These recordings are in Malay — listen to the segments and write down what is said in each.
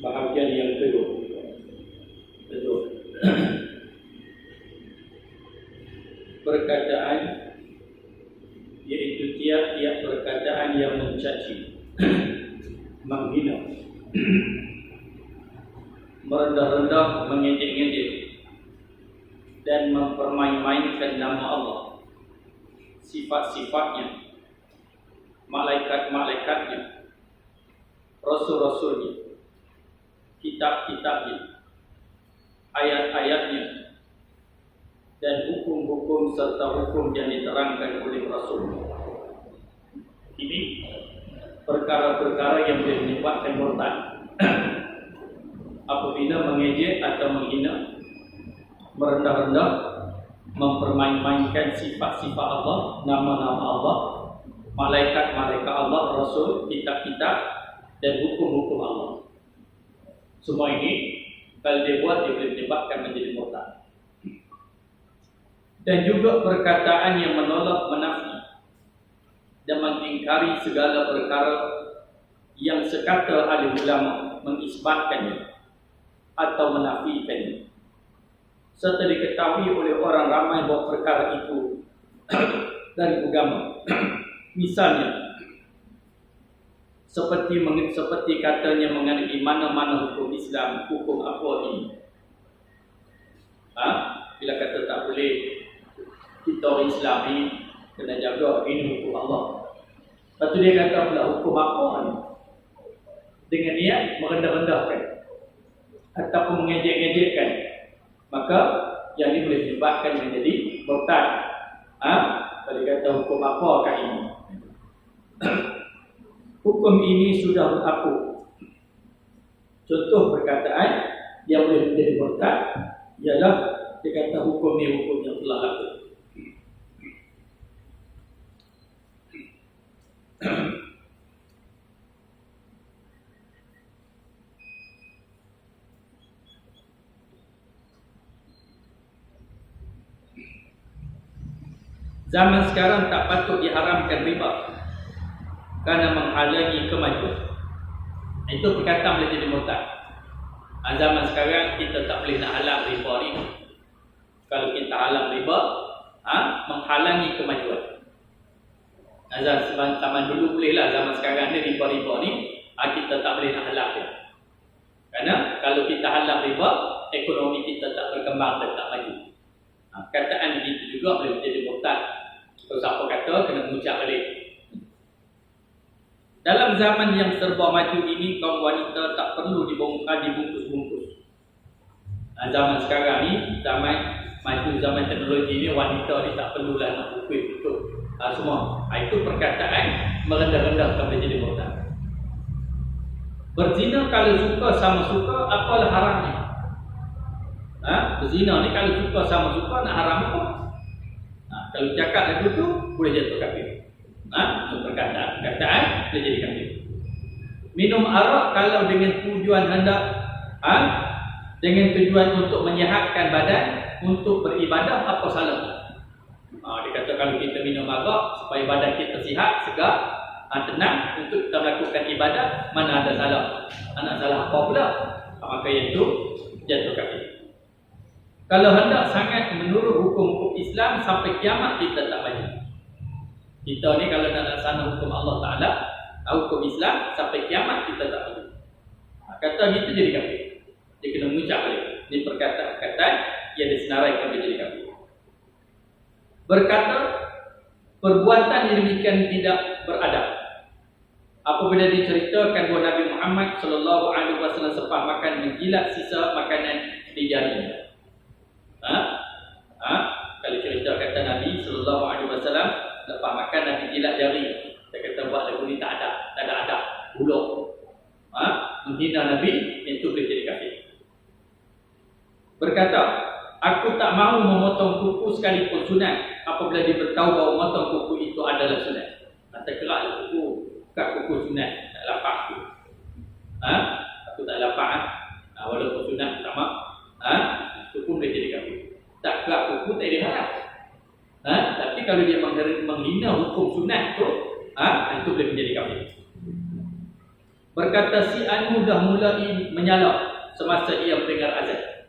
Bahagian yang kedua, betul. Perkataan, yaitu tiap-tiap perkataan yang mencaci, menghina, merendah-rendah, mengejek-ngejek, dan mempermain-mainkan nama Allah, sifat-sifatnya, malaikat-malaikatnya, rasul-rasulnya, kitab-kitabnya, ayat-ayatnya, dan hukum-hukum serta hukum yang diterangkan oleh Rasul. Ini perkara-perkara yang boleh menyebabkan murtad apabila mengejek atau menghina, merendah-rendah, mempermain-mainkan sifat-sifat Allah, nama-nama Allah, malaikat-malaikat Allah, Rasul, kitab-kitab, dan hukum-hukum Allah. Semua ini kalau dia buat, dia boleh menyebabkan menjadi murtad. Dan juga perkataan yang menolak, menafi dan mengingkari segala perkara yang sekata ahli ulama mengisbatkannya atau menafikannya, serta diketahui oleh orang ramai bahawa perkara itu dari agama. Misalnya seperti katanya mengenai mana-mana hukum Islam, hukum apa ini? Bila kata tak boleh, kita orang Islam ni kena jaga, ini hukum Allah. Lepas tu dia kata pula hukum apa ni? Dengan niat merendah-rendahkan ataupun mengejek-ngejekkan, maka yang ini boleh menyebabkan menjadi murtad. Kalau kata hukum apakah ini? Hukum ini sudah berlaku. Contoh perkataan yang boleh menjadi murtad ialah dia kata hukum ni hukum yang telah laku. Zaman sekarang tak patut diharamkan riba kerana menghalangi kemajuan. Itu perkataan boleh jadi murtad. Zaman sekarang kita tak boleh nak halang riba ni. Kalau kita halang riba, menghalangi kemajuan. Zaman dulu bolehlah, zaman sekarang ni riba-riba ni kita tak boleh nak halang dia. Kerana kalau kita halang riba, ekonomi kita tak berkembang dan tak maju. Kataan begitu juga boleh menjadi murtad. Kalau siapa kata kena mengucap balik. Dalam zaman yang serba maju ini, kaum wanita tak perlu dibungkus-bungkus. Zaman sekarang ni, zaman maju, zaman teknologi ni, wanita ni tak perlulah nak bungkus betul. Semua. Itu perkataan merendah-rendahkan menjadi murtad. Berzina kalau suka sama suka, apalah haramnya? Berzina ni kalau suka sama suka, nak haram apa? Kalau cakap lagu tu boleh jatuh kafir. Perkataan boleh jadi kafir. Minum arak kalau dengan tujuan hendak dengan tujuan untuk menyihatkan badan, untuk beribadah, apa salah? Dia kata kalau kita minum arak supaya badan kita sihat, segar, tenang untuk kita melakukan ibadah, mana ada salah? Nak salah apa pula? Maka yang itu jatuh kafir. Kalau hendak sangat menurut hukum-hukum Islam sampai kiamat, kita tak maju. Kita ni kalau nak laksana hukum Allah Ta'ala, hukum Islam, sampai kiamat kita tak maju. Kata gitu jadi kafir. Dia kena mengucap balik. Ini perkataan-perkataan yang disenaraikan menjadi kafir. berkata perbuatan yang demikian tidak beradab. Apabila diceritakan bahawa Nabi Muhammad sallallahu alaihi wasallam sempat makan menjilat sisa makanan di jarinya. Kalau cerita kata Nabi sallallahu alaihi wasallam lepas makan Nabi jilat jari, saya kata buat lagu ni tak ada adab, buluk. Menghina Nabi, itu boleh jadi kafir. Berkata, aku tak mahu memotong kuku sekalipun sunat apabila dia beritahu bahawa memotong kuku itu adalah sunat. Kata keraklah kuku, bukan kuku sunat, tak lapar aku. Aku tak lapar, walaupun sunat tak mak. Itu pun boleh jadi kafir. Tak kerak kuku tak ada harap. Tapi kalau dia menghina hukum sunat tu, itu boleh menjadi kafir. Berkata si Anu dah mulai menyala semasa ia mendengar azan.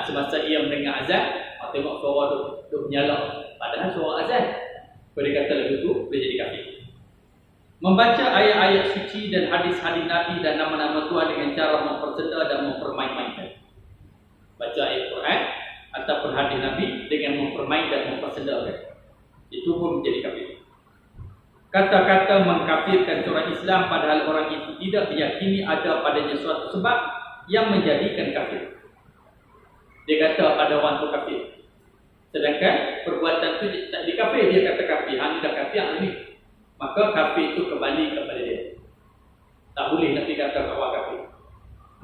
Semasa ia mendengar azan, tengok suara tu menyala. Padahal suara azan. Boleh kata lagu tu boleh jadi kafir. Membaca ayat-ayat suci dan hadis-hadis Nabi dan nama-nama Tuhan dengan cara memperseda dan mempermain-mainkan. Baca ayat Quran ataupun hadis Nabi dengan mempermain dan mempersedakan. Itu pun menjadi kafir. Kata-kata mengkafirkan orang Islam padahal orang itu tidak diyakini ada padanya suatu sebab yang menjadikan kafir. Dia kata pada orang tu kafir. Sedangkan perbuatan tu tak dikafir, dia kata kafir. Hang dah kafir ni. Maka kafir itu kembali kepada dia. Tak boleh nak dikatakan orang kafir.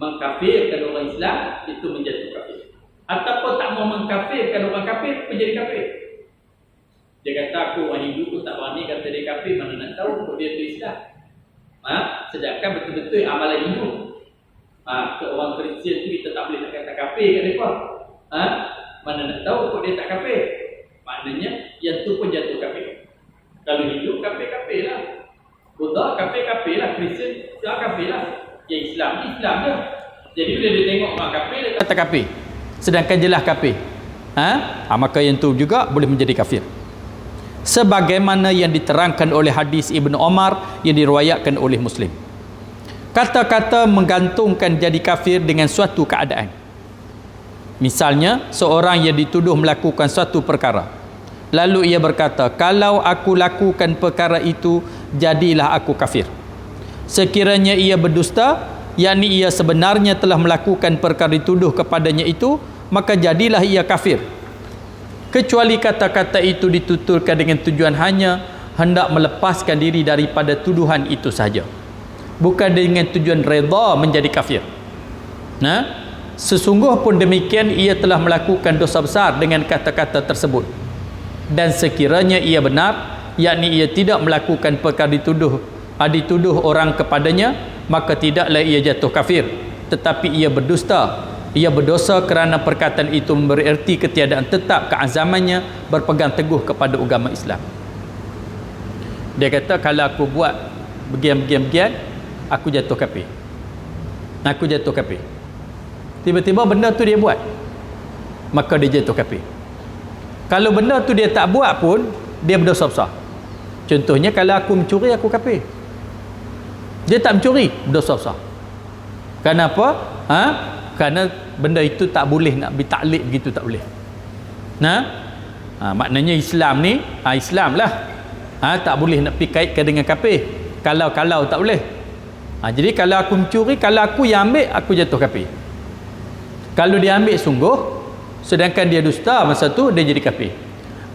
Mengkafirkan orang Islam itu menjadi kafir. Ataupun tak mau mengkafirkan orang kafir menjadi kafir. Dia kata aku orang Hindu pun tak berani kata dia kafir, mana nak tahu kok dia tu Islam. Sedangkan betul-betul amalan Hindu. Ke orang Kristian tu kita tak boleh nak kata kafir kat mereka. Mana nak tahu kok dia tak kafir. Maknanya yang tu pun jatuh kafir. Kalau Hindu kafir-kafir lah. Buddha kafir-kafir lah. Kristian kafir lah. Yang Islam ni Islam je. Jadi bila dia tengok orang kafir, dia kata kafir. Sedangkan jelas kafir. Maka yang tu juga boleh menjadi kafir. Sebagaimana yang diterangkan oleh hadis Ibnu Umar yang diriwayatkan oleh Muslim. Kata-kata menggantungkan jadi kafir dengan suatu keadaan. Misalnya, seorang yang dituduh melakukan suatu perkara. Lalu ia berkata, kalau aku lakukan perkara itu, jadilah aku kafir. Sekiranya ia berdusta, yakni ia sebenarnya telah melakukan perkara dituduh kepadanya itu, maka jadilah ia kafir. Kecuali kata-kata itu dituturkan dengan tujuan hanya hendak melepaskan diri daripada tuduhan itu sahaja, bukan dengan tujuan redha menjadi kafir. Sesungguh pun demikian ia telah melakukan dosa besar dengan kata-kata tersebut. Dan sekiranya ia benar, yakni ia tidak melakukan perkara dituduh orang kepadanya, maka tidaklah ia jatuh kafir, tetapi ia berdusta. Ia berdosa kerana perkataan itu memberi erti ketiadaan tetap keazamannya berpegang teguh kepada agama Islam. Dia kata kalau aku buat begian, aku jatuh kafir. Aku jatuh kafir. Tiba-tiba benda tu dia buat, maka dia jatuh kafir. Kalau benda tu dia tak buat pun, dia berdosa besar. Contohnya kalau aku mencuri, aku kafir. Dia tak mencuri, berdosa besar. Kenapa? Kerana benda itu tak boleh nak bertaklid begitu, tak boleh. Maknanya Islam ni Islam lah. Tak boleh nak kaitkan dengan kafir. Kalau tak boleh. Jadi kalau aku mencuri, kalau aku yang ambil, aku jatuh kafir. Kalau dia ambil sungguh, sedangkan dia dusta, masa tu dia jadi kafir.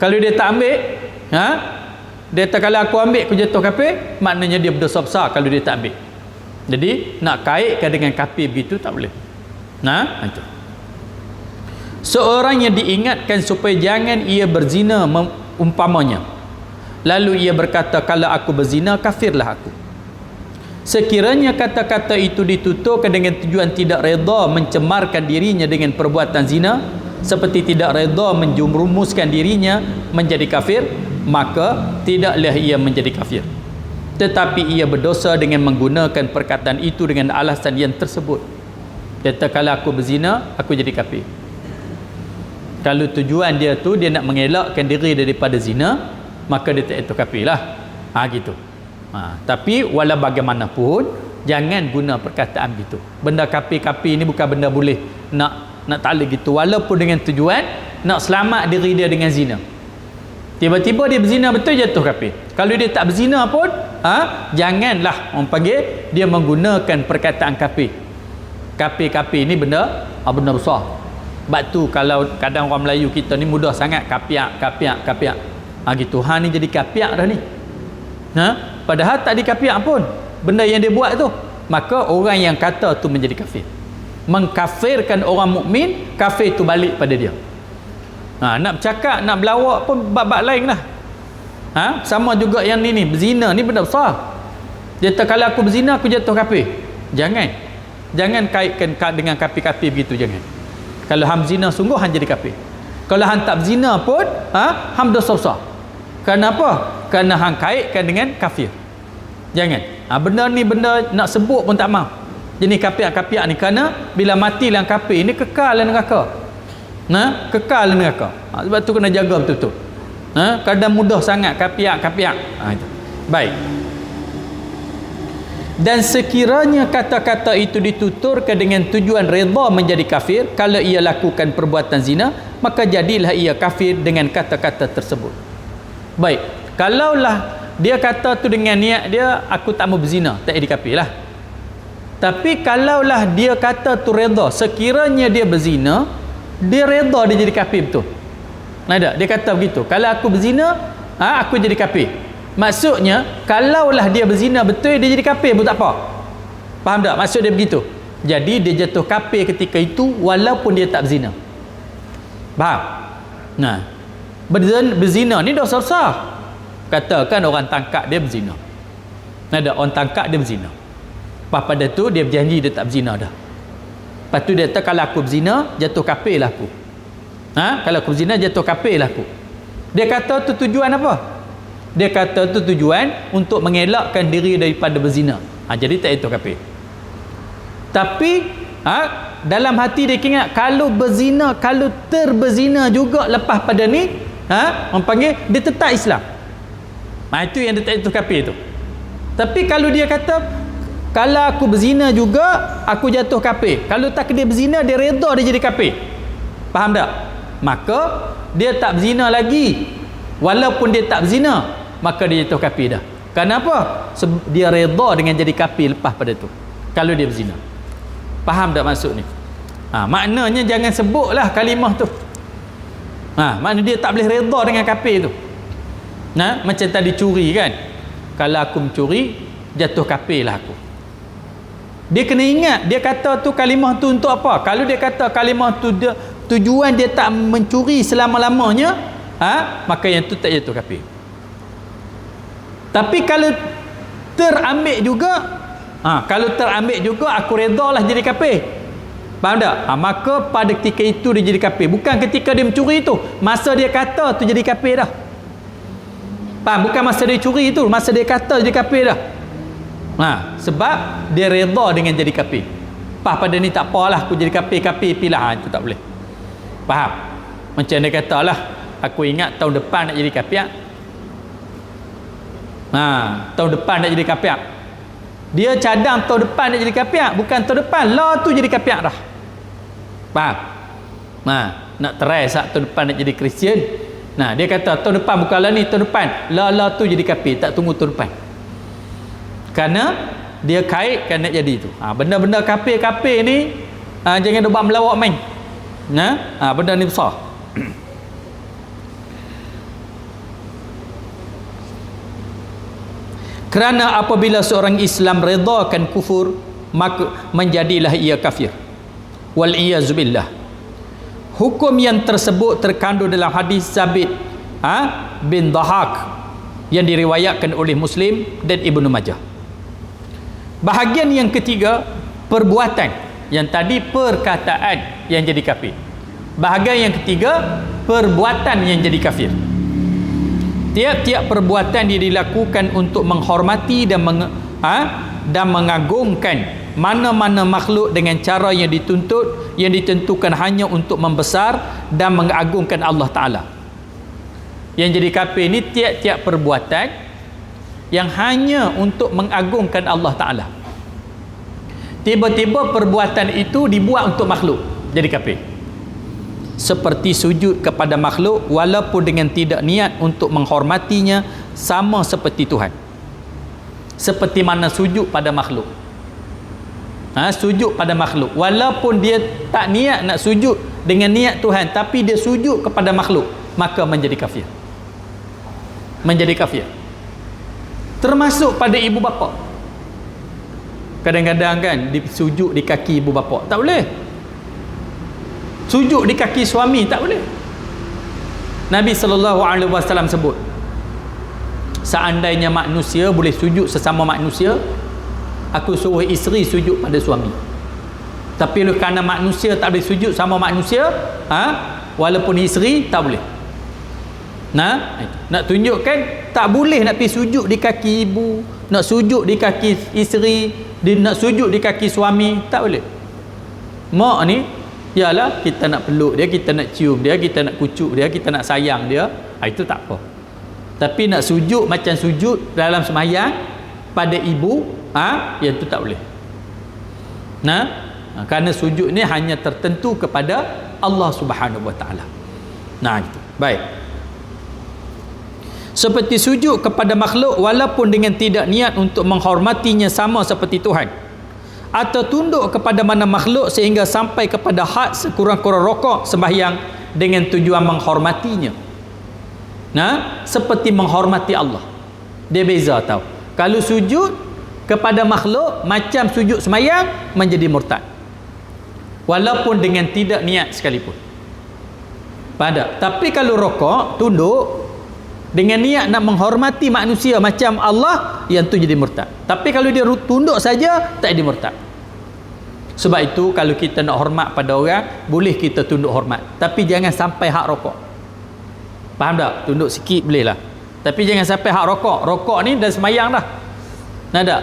Kalau dia tak ambil, dia kata kalau aku ambil aku jatuh kafir, maknanya dia berdosa besar kalau dia tak ambil. Jadi nak kaitkan dengan kafir begitu tak boleh. Itu. Seorang yang diingatkan supaya jangan ia berzina umpamanya, lalu ia berkata kalau aku berzina, kafirlah aku. Sekiranya kata-kata itu dituturkan dengan tujuan tidak redha mencemarkan dirinya dengan perbuatan zina, seperti tidak redha menjurumuskan dirinya menjadi kafir, maka tidaklah ia menjadi kafir, tetapi ia berdosa dengan menggunakan perkataan itu dengan alasan yang tersebut. Kata kalau aku berzina, aku jadi kafir. Kalau tujuan dia tu dia nak mengelakkan diri daripada zina, maka dia tak itu kafir lah. Gitu. Tapi walau bagaimanapun jangan guna perkataan gitu. Benda kafir-kafir ni bukan benda boleh nak taklid gitu, walaupun dengan tujuan nak selamat diri dia dengan zina. Tiba-tiba dia berzina betul, jatuh kafir. Kalau dia tak berzina pun, janganlah orang panggil dia menggunakan perkataan kafir. Kafir ni benda besar. Sebab tu kalau kadang orang Melayu kita ni mudah sangat kapiak. Gitu. Ni jadi kapiak dah ni. Padahal tak dikapiak pun benda yang dia buat tu. Maka orang yang kata tu menjadi kafir. Mengkafirkan orang mukmin, kafir tu balik pada dia. Nak bercakap, nak berlawak pun bab-bab lain lah. Sama juga yang ni berzina ni benda besar. Dia kata kalau aku berzina aku jatuh kafir. Jangan kaitkan dengan kafir-kafir begitu, jangan. Kalau hang berzina sungguh hang jadi kafir. Kalau hang tak berzina pun hang dosa besar. Kenapa? Kerana hang kaitkan dengan kafir. Jangan. Benda ni benda nak sebut pun tak mau. Jenis kafir-kafir ni kerana bila mati dalam kafir ni kekal dalam neraka. Kekal dalam neraka. Sebab tu kena jaga betul-betul. Kadang mudah sangat kafir. Itu. Baik. Dan sekiranya kata-kata itu dituturkan dengan tujuan redha menjadi kafir, kalau ia lakukan perbuatan zina, maka jadilah ia kafir dengan kata-kata tersebut. Baik, kalaulah dia kata tu dengan niat dia, aku tak mau berzina, tak jadi kafir lah. Tapi kalaulah dia kata tu redha, sekiranya dia berzina, dia redha dia jadi kafir betul. Dia kata begitu, kalau aku berzina, aku jadi kafir. Maksudnya kalaulah dia berzina betul, dia jadi kafir pun tak apa. Faham tak maksud dia begitu? Jadi dia jatuh kafir ketika itu walaupun dia tak berzina. Faham? Berzina ni dosa besar. Katakan orang tangkap dia berzina. Orang tangkap dia berzina. Pada tu dia berjanji dia tak berzina dah. Lepas tu dia kata kalau aku berzina jatuh kafir lah aku. Kalau aku berzina jatuh kafir lah aku. Dia kata tu tujuan apa? Dia kata tu tujuan untuk mengelakkan diri daripada berzina. Jadi tak itu kafir. Tapi dalam hati dia ingat kalau berzina, kalau terbezina juga lepas pada ni, orang panggil dia tetap Islam. Itu yang dia tak itu kafir tu. Tapi kalau dia kata kalau aku berzina juga aku jatuh kafir, kalau tak dia berzina dia redha dia jadi kafir. Faham tak? Maka dia tak berzina lagi. Walaupun dia tak berzina, maka dia jatuh kafir dah. Kenapa? Dia redha dengan jadi kafir lepas pada tu kalau dia berzina. Faham tak maksud ni? Maknanya jangan sebutlah kalimah tu. Maknanya dia tak boleh redha dengan kafir tu. Macam tadi curi kan, kalau aku mencuri jatuh kafir lah aku. Dia kena ingat dia kata tu kalimah tu untuk apa. Kalau dia kata kalimah tu tujuan dia tak mencuri selama-lamanya, maka yang tu tak jatuh kafir. Tapi kalau terambil juga, kalau terambil juga aku redha lah jadi kafir. Faham tak? Maka pada ketika itu dia jadi kafir. Bukan ketika dia mencuri tu, masa dia kata tu jadi kafir dah. Faham? Bukan masa dia curi tu, masa dia kata jadi kafir dah. Sebab dia redha dengan jadi kafir. Pada ni tak apalah aku jadi kafir pilah, itu tak boleh. Faham? Macam dia kata lah, aku ingat tahun depan nak jadi kafir. Tahun depan nak jadi kafir. Dia cadang tahun depan nak jadi kafir, bukan tahun depan lah tu jadi kafir dah. Faham? Nak try saat tahun depan nak jadi Kristian. Dia kata tahun depan bukanlah ni, tahun depan lah tu jadi kafir, tak tunggu tahun depan. Kerana dia kaitkan nak jadi tu. Benda-benda kafir-kafir ni jangan dia buat melawak main. Benda ni besar. Kerana apabila seorang Islam redakan kufur, maka menjadilah ia kafir. Wal iyazubillah. Hukum yang tersebut terkandung dalam hadis Sabit bin Dhahak yang diriwayatkan oleh Muslim dan Ibnu Majah. Bahagian yang ketiga, perbuatan. Yang tadi perkataan yang jadi kafir. Bahagian yang ketiga, perbuatan yang jadi kafir. Tiap-tiap perbuatan yang dilakukan untuk menghormati dan mengagungkan mana-mana makhluk dengan cara yang ditentukan hanya untuk membesar dan mengagungkan Allah Ta'ala. Yang jadi kafir ni tiap-tiap perbuatan yang hanya untuk mengagungkan Allah Ta'ala. Tiba-tiba perbuatan itu dibuat untuk makhluk, jadi kafir. seperti sujud kepada makhluk walaupun dengan tidak niat untuk menghormatinya, sama seperti Tuhan. Seperti mana sujud pada makhluk. Sujud pada makhluk walaupun dia tak niat nak sujud dengan niat Tuhan, tapi dia sujud kepada makhluk, maka menjadi kafir. Menjadi kafir. Termasuk pada ibu bapa. Kadang-kadang kan sujud di kaki ibu bapa, tak boleh. Sujud di kaki suami, tak boleh. Nabi SAW sebut, seandainya manusia boleh sujud sesama manusia, aku suruh isteri sujud pada suami. Tapi kerana manusia tak boleh sujud sama manusia, walaupun isteri tak boleh. Nak tunjukkan tak boleh nak pergi sujud di kaki ibu, nak sujud di kaki isteri, nak sujud di kaki suami, tak boleh. Mak ni ialah kita nak peluk dia, kita nak cium dia, kita nak kucuk dia, kita nak sayang dia, itu tak apa. Tapi nak sujud macam sujud dalam sembahyang pada ibu, yang tu tak boleh. Kerana sujud ni hanya tertentu kepada Allah Subhanahu Wa Taala. Itu. Baik. Seperti sujud kepada makhluk walaupun dengan tidak niat untuk menghormatinya, sama seperti Tuhan. Atau tunduk kepada mana makhluk sehingga sampai kepada had sekurang-kurang rokok sembahyang dengan tujuan menghormatinya. Seperti menghormati Allah. Dia beza tau. Kalau sujud kepada makhluk macam sujud sembahyang, menjadi murtad. Walaupun dengan tidak niat sekalipun. Tapi kalau rokok, tunduk dengan niat nak menghormati manusia macam Allah, yang tu jadi murtad. Tapi kalau dia tunduk saja, tak jadi murtad. Sebab itu kalau kita nak hormat pada orang, boleh kita tunduk hormat, tapi jangan sampai hak rokok. Faham tak? Tunduk sikit boleh lah, tapi jangan sampai hak rokok. Rokok ni dah semayang dah. Ada?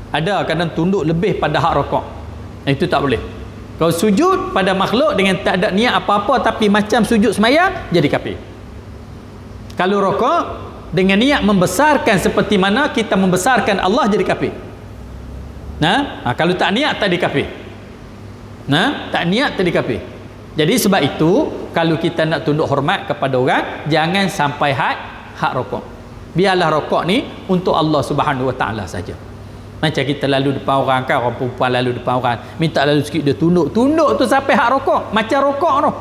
Ada kadang tunduk lebih pada hak rokok. Itu tak boleh. Kalau sujud pada makhluk dengan tak ada niat apa-apa, tapi macam sujud semayang, jadi kafir. Kalau rokok dengan niat membesarkan seperti mana kita membesarkan Allah, jadi kafir. Kalau tak niat, tak dikafir. Tak niat, tak dikafir. Jadi sebab itu kalau kita nak tunduk hormat kepada orang, jangan sampai hak rokok. Biarlah rokok ni untuk Allah Subhanahu Wa Taala saja. Macam kita lalu depan orang kan, orang perempuan lalu depan orang, minta lalu sikit dia tunduk tu sampai hak rokok, macam rokok tu.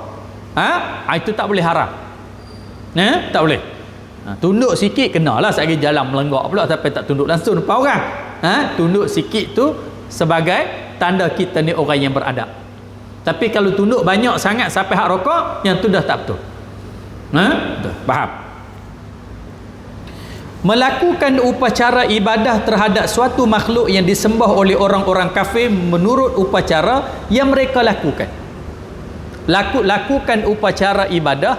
Itu tak boleh haram. Tak boleh. Tunduk sikit kenalah, sekali jalan melenggak pula sampai tak tunduk langsung depan orang. Tunduk sikit tu sebagai tanda kita ni orang yang beradab. Tapi kalau tunduk banyak sangat sampai hak rokok, yang tu dah tak betul. Faham? Melakukan upacara ibadah terhadap suatu makhluk yang disembah oleh orang-orang kafir menurut upacara yang mereka lakukan. Lakukan upacara ibadah,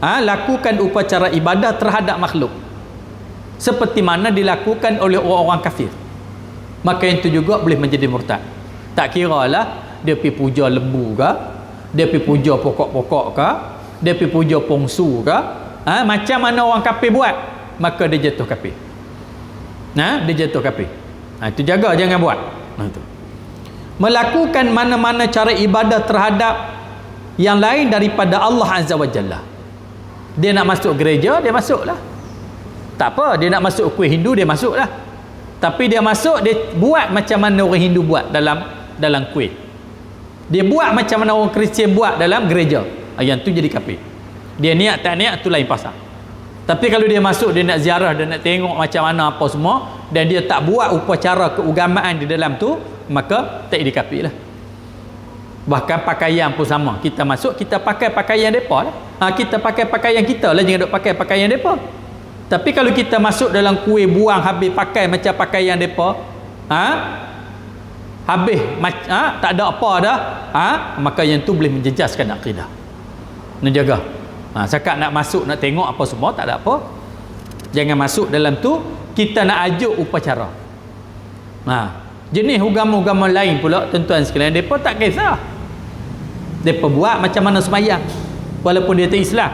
lakukan upacara ibadah terhadap makhluk seperti mana dilakukan oleh orang-orang kafir, maka itu juga boleh menjadi murtad. Tak kira lah dia pergi puja lembu ke, dia pergi puja pokok-pokok ke, dia pergi puja pongsu ke, macam mana orang kafir buat, maka dia jatuh kafir. Dia jatuh kafir. Itu jaga, jangan buat. Itu. Melakukan mana-mana cara ibadah terhadap yang lain daripada Allah Azza wa Jalla. Dia nak masuk gereja, dia masuklah. Tak apa, dia nak masuk kuih Hindu, dia masuklah. Tapi dia masuk, dia buat macam mana orang Hindu buat dalam kuih. Dia buat macam mana orang Kristian buat dalam gereja. Yang tu jadi kafir. Dia niat tak niat, tu lain pasal. Tapi kalau dia masuk, dia nak ziarah, dia nak tengok macam mana apa semua, dan dia tak buat upacara keagamaan di dalam tu, maka tak jadi kafir lah. Bahkan pakaian pun sama. Kita masuk, kita pakai pakaian mereka lah. Kita pakai pakaian kita lah, jangan duk pakai pakaian mereka. Tapi kalau kita masuk dalam kuih, buang habis pakai macam pakaian mereka, habis tak ada apa dah, maka yang tu boleh menjejaskan akidah. Nak jaga. Cakap nak masuk, nak tengok apa semua, tak ada apa. Jangan masuk dalam tu. Kita nak ajuk upacara. Jenis agama-agama lain pula, tuan-tuan sekalian, mereka tak kisah. Mereka buat macam mana sembahyang, walaupun dia tak Islam.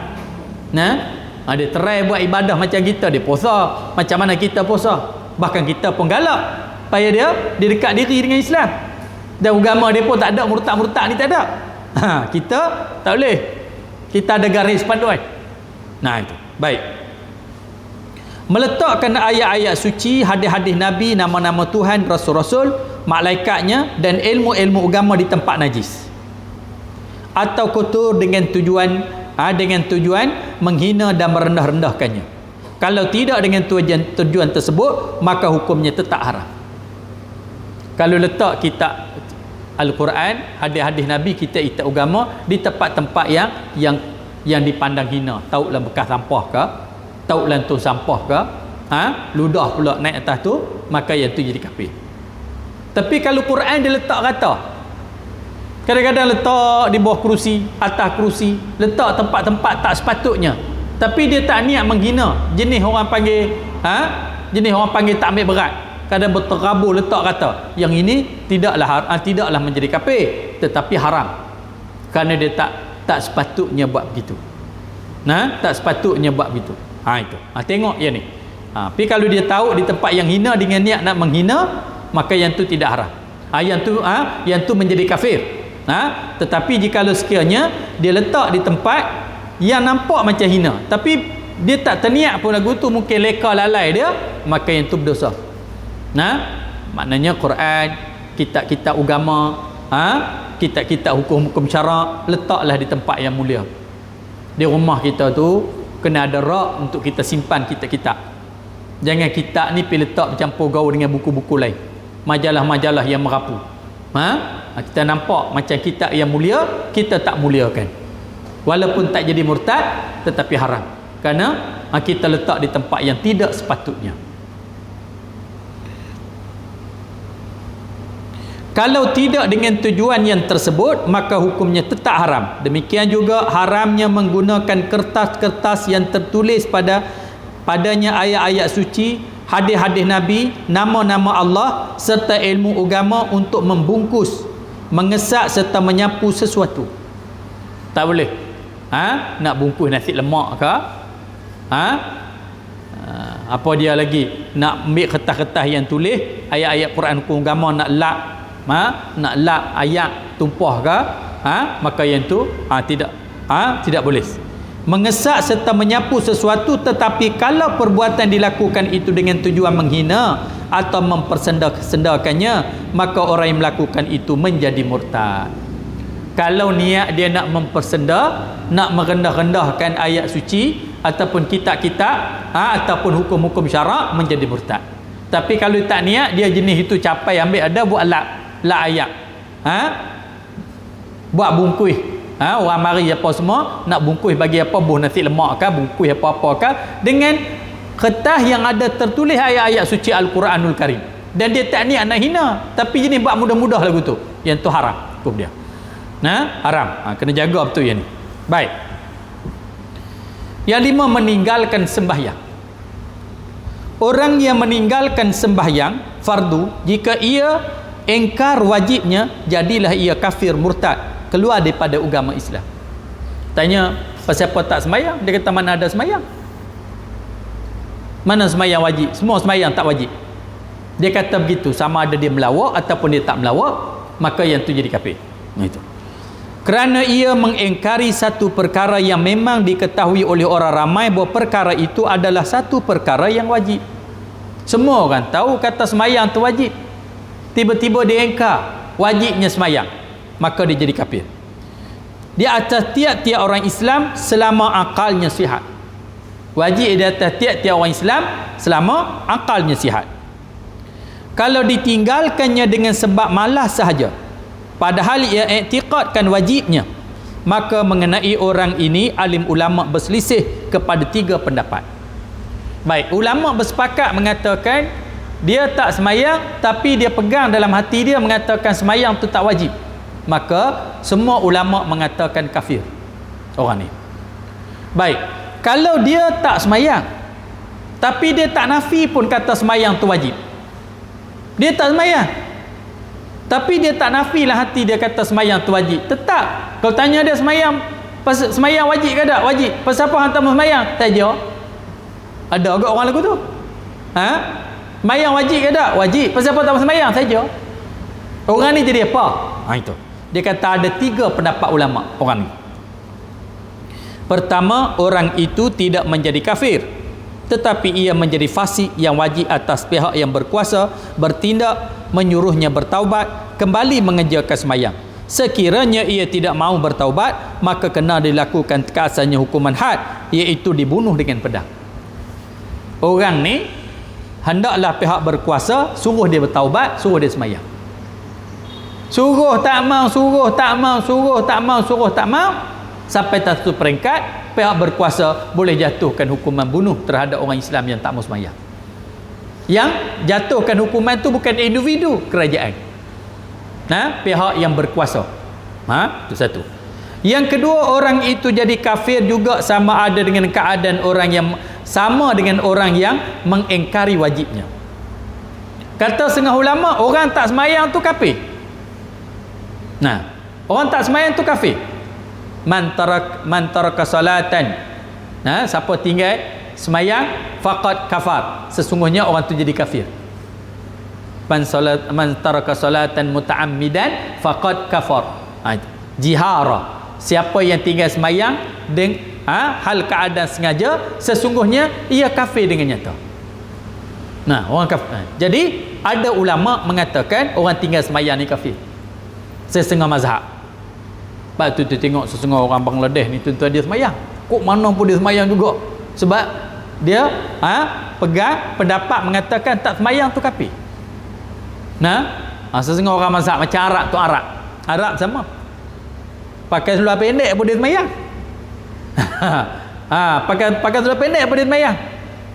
Dia try buat ibadah macam kita, dia puasa macam mana kita puasa. Bahkan kita pun galak supaya dia dekat diri dengan Islam. Dan agama dia pun tak ada murtad-murtad ni, tak ada. Kita tak boleh. Kita ada garis panduan. Nah itu. Baik. Meletakkan ayat-ayat suci, hadis-hadis Nabi, nama-nama Tuhan, rasul-rasul, malaikatnya dan ilmu-ilmu agama di tempat najis. Atau kotor dengan tujuan menghina dan merendah-rendahkannya. Kalau tidak dengan tujuan tersebut, maka hukumnya tetap haram. Kalau letak kitab Al-Quran, hadis-hadis Nabi, kitab agama di tempat-tempat yang dipandang hina, tautlah bekas sampah ke, tautlah tong sampah ke, ludah pula naik atas tu, maka yang tu jadi kafir. Tapi kalau Quran dia letak rata, kadang-kadang letak di bawah kerusi, atas kerusi, letak tempat-tempat tak sepatutnya, tapi dia tak niat menghina, jenis orang panggil tak ambil berat, kadang berterabur letak kata yang ini tidaklah menjadi kafir, tetapi haram kerana dia tak sepatutnya buat begitu. Tak sepatutnya buat begitu. Itu. Tengok yang ni. Tapi kalau dia tahu di tempat yang hina dengan niat nak menghina, maka yang tu tidak haram. Yang tu menjadi kafir. Tetapi jikalau sekiranya dia letak di tempat yang nampak macam hina, tapi dia tak terniat pun lagu tu, mungkin leka lalai dia, maka yang tu berdosa. Maknanya Quran, kitab-kitab agama, kitab-kitab hukum-hukum syarak, letaklah di tempat yang mulia. Di rumah kita tu kena ada rak untuk kita simpan kitab-kitab. Jangan kitab ni pergi letak bercampur gaul dengan buku-buku lain, majalah-majalah yang merapu. Kita nampak macam kitab yang mulia, kita tak muliakan, walaupun tak jadi murtad, tetapi haram kerana kita letak di tempat yang tidak sepatutnya. Kalau tidak dengan tujuan yang tersebut, maka hukumnya tetap haram. Demikian juga haramnya menggunakan kertas-kertas yang tertulis padanya ayat-ayat suci, hadis-hadis Nabi, nama-nama Allah serta ilmu agama untuk membungkus, mengesak serta menyapu sesuatu. Tak boleh. Nak bungkus nasi lemak ke? Apa dia lagi? Nak ambil kertas-kertas yang tulis ayat-ayat Quran hukum agama, nak lap ayat tumpah ke, maka yang tu tidak boleh. Mengesak serta menyapu sesuatu, tetapi kalau perbuatan dilakukan itu dengan tujuan menghina atau mempersendakannya, maka orang yang melakukan itu menjadi murtad. Kalau niat dia nak nak merendah-rendahkan ayat suci ataupun kitab-kitab ataupun hukum-hukum syarak, menjadi murtad. Tapi kalau tak niat, dia jenis itu capai ambil ada buat lap ayat, buat bungkus, orang mari apa semua nak bungkus bagi apa, buh nasi lemak ke, bungkus apa-apa ke dengan kertas yang ada tertulis ayat-ayat suci Al-Quranul Karim, dan dia tak niat nak hina, tapi jenis buat mudah-mudah lagu tu, yang tu haram hukum dia. Haram. Kena jaga betul yang ni. Baik. Yang 5, meninggalkan sembahyang. Orang yang meninggalkan sembahyang fardu, jika ia engkar wajibnya, jadilah ia kafir murtad, keluar daripada agama Islam. Tanya pasal apa tak sembahyang, dia kata mana ada sembahyang, mana sembahyang wajib, semua sembahyang tak wajib. Dia kata begitu, sama ada dia melawak ataupun dia tak melawak, maka yang tu jadi kafir. Itu kerana ia mengingkari satu perkara yang memang diketahui oleh orang ramai bahawa perkara itu adalah satu perkara yang wajib. Semua orang tahu kata sembahyang tu wajib, tiba-tiba dia ingkar wajibnya sembahyang, maka dia jadi kafir. Di atas tiap-tiap orang Islam selama akalnya sihat. Wajib di atas tiap-tiap orang Islam selama akalnya sihat. Kalau ditinggalkannya dengan sebab malas sahaja, padahal ia i'tiqadkan wajibnya, maka mengenai orang ini alim ulama berselisih kepada 3 pendapat. Baik, ulama bersepakat mengatakan dia tak semayang, tapi dia pegang dalam hati dia mengatakan semayang tu tak wajib, maka semua ulama mengatakan kafir orang ni. Baik, kalau dia tak semayang tapi dia tak nafi pun kata semayang tu wajib, dia tak semayang tapi dia tak nafilah hati dia kata semayang tu wajib, tetap kalau tanya dia semayang wajib ke tak? Wajib. Pasal apa hantar semayang? Tak jawab. Ada agak orang lagu tu, semayang wajib ke tak? Wajib. Pasal apa tak semayang? Tak jawab. Orang ni jadi apa? Itu Dia kata ada 3 pendapat ulama orang ni. Pertama, orang itu tidak menjadi kafir, tetapi ia menjadi fasik yang wajib atas pihak yang berkuasa bertindak menyuruhnya bertaubat kembali mengerjakan sembahyang. Sekiranya ia tidak mahu bertaubat, maka kena dilakukan keasalnya hukuman had, iaitu dibunuh dengan pedang. Orang ni hendaklah pihak berkuasa suruh dia bertaubat, suruh dia sembahyang. Suruh tak mau, suruh tak mau, suruh tak mau, suruh tak mau, sampai satu peringkat pihak berkuasa boleh jatuhkan hukuman bunuh terhadap orang Islam yang tak mau sembahyang. Yang jatuhkan hukuman tu bukan individu, kerajaan. Pihak yang berkuasa. Itu satu. Yang kedua, orang itu jadi kafir juga sama ada dengan keadaan orang yang sama dengan orang yang mengingkari wajibnya. Kata setengah ulama, orang tak sembahyang tu kafir. Orang tak sembahyang tu kafir. Man taraka salatan, siapa tinggal sembahyang faqad kafar, sesungguhnya orang tu jadi kafir. Man taraka salatan muta'ammidan faqad kafar. Jihara, siapa yang tinggal sembahyang dengan hal keadaan sengaja, sesungguhnya ia kafir dengan nyata. Orang kafir. Jadi ada ulama mengatakan orang tinggal sembahyang ni kafir. Setengah mazhab. Sebab tu tengok sesungguh orang Bangladesh ni tuan-tuan dia semayang. Kok mana pun dia semayang juga. Sebab dia pegang pendapat mengatakan tak semayang tu kafir. Sesungguh orang mazhab macam Arab tu Arab sama. Pakai seluar pendek pun dia semayang. Pakai seluar pendek pun dia semayang.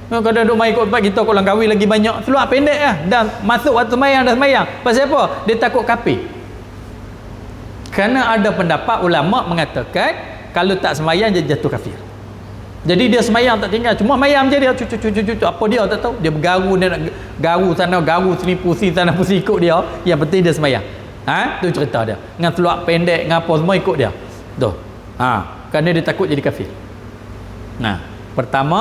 Kalau duduk mai ikut tempat kita kalau kahwin lagi banyak seluar pendek dah masuk waktu semayang dah semayang. Pasal apa? Dia takut kafir. Kerana ada pendapat ulama mengatakan kalau tak sembahyang dia jatuh kafir. Jadi dia sembahyang tak tinggal, cuma sembahyang je dia cucu apa dia tak tahu. Dia bergaru, dia nak garu sana garu sini, pusing sana pusing ikut dia. Yang penting dia sembahyang. Tu cerita dia. Dengan seluar pendek dengan apa semua ikut dia. Tu. Kerana dia takut jadi kafir. Pertama,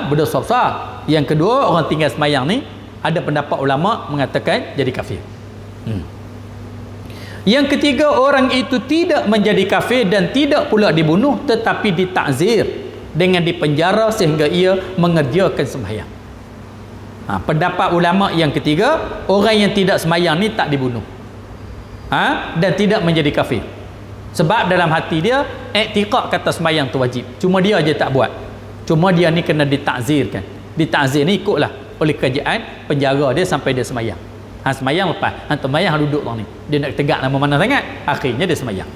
berdosa besar. Yang kedua, orang tinggal sembahyang ni ada pendapat ulama mengatakan jadi kafir. Yang ketiga, orang itu tidak menjadi kafir dan tidak pula dibunuh, tetapi ditakzir dengan dipenjara sehingga ia mengerjakan sembahyang. Pendapat ulama yang ketiga, orang yang tidak sembahyang ni tak dibunuh, dan tidak menjadi kafir. Sebab dalam hati dia iktikad kata sembahyang tu wajib, cuma dia aja tak buat. Cuma dia ni kena ditakzirkan. Ditakzir ni ikutlah oleh kerajaan, penjara dia sampai dia sembahyang. Semayang lepas semayang duduk orang ni, dia nak tegak nama mana sangat, akhirnya dia semayang.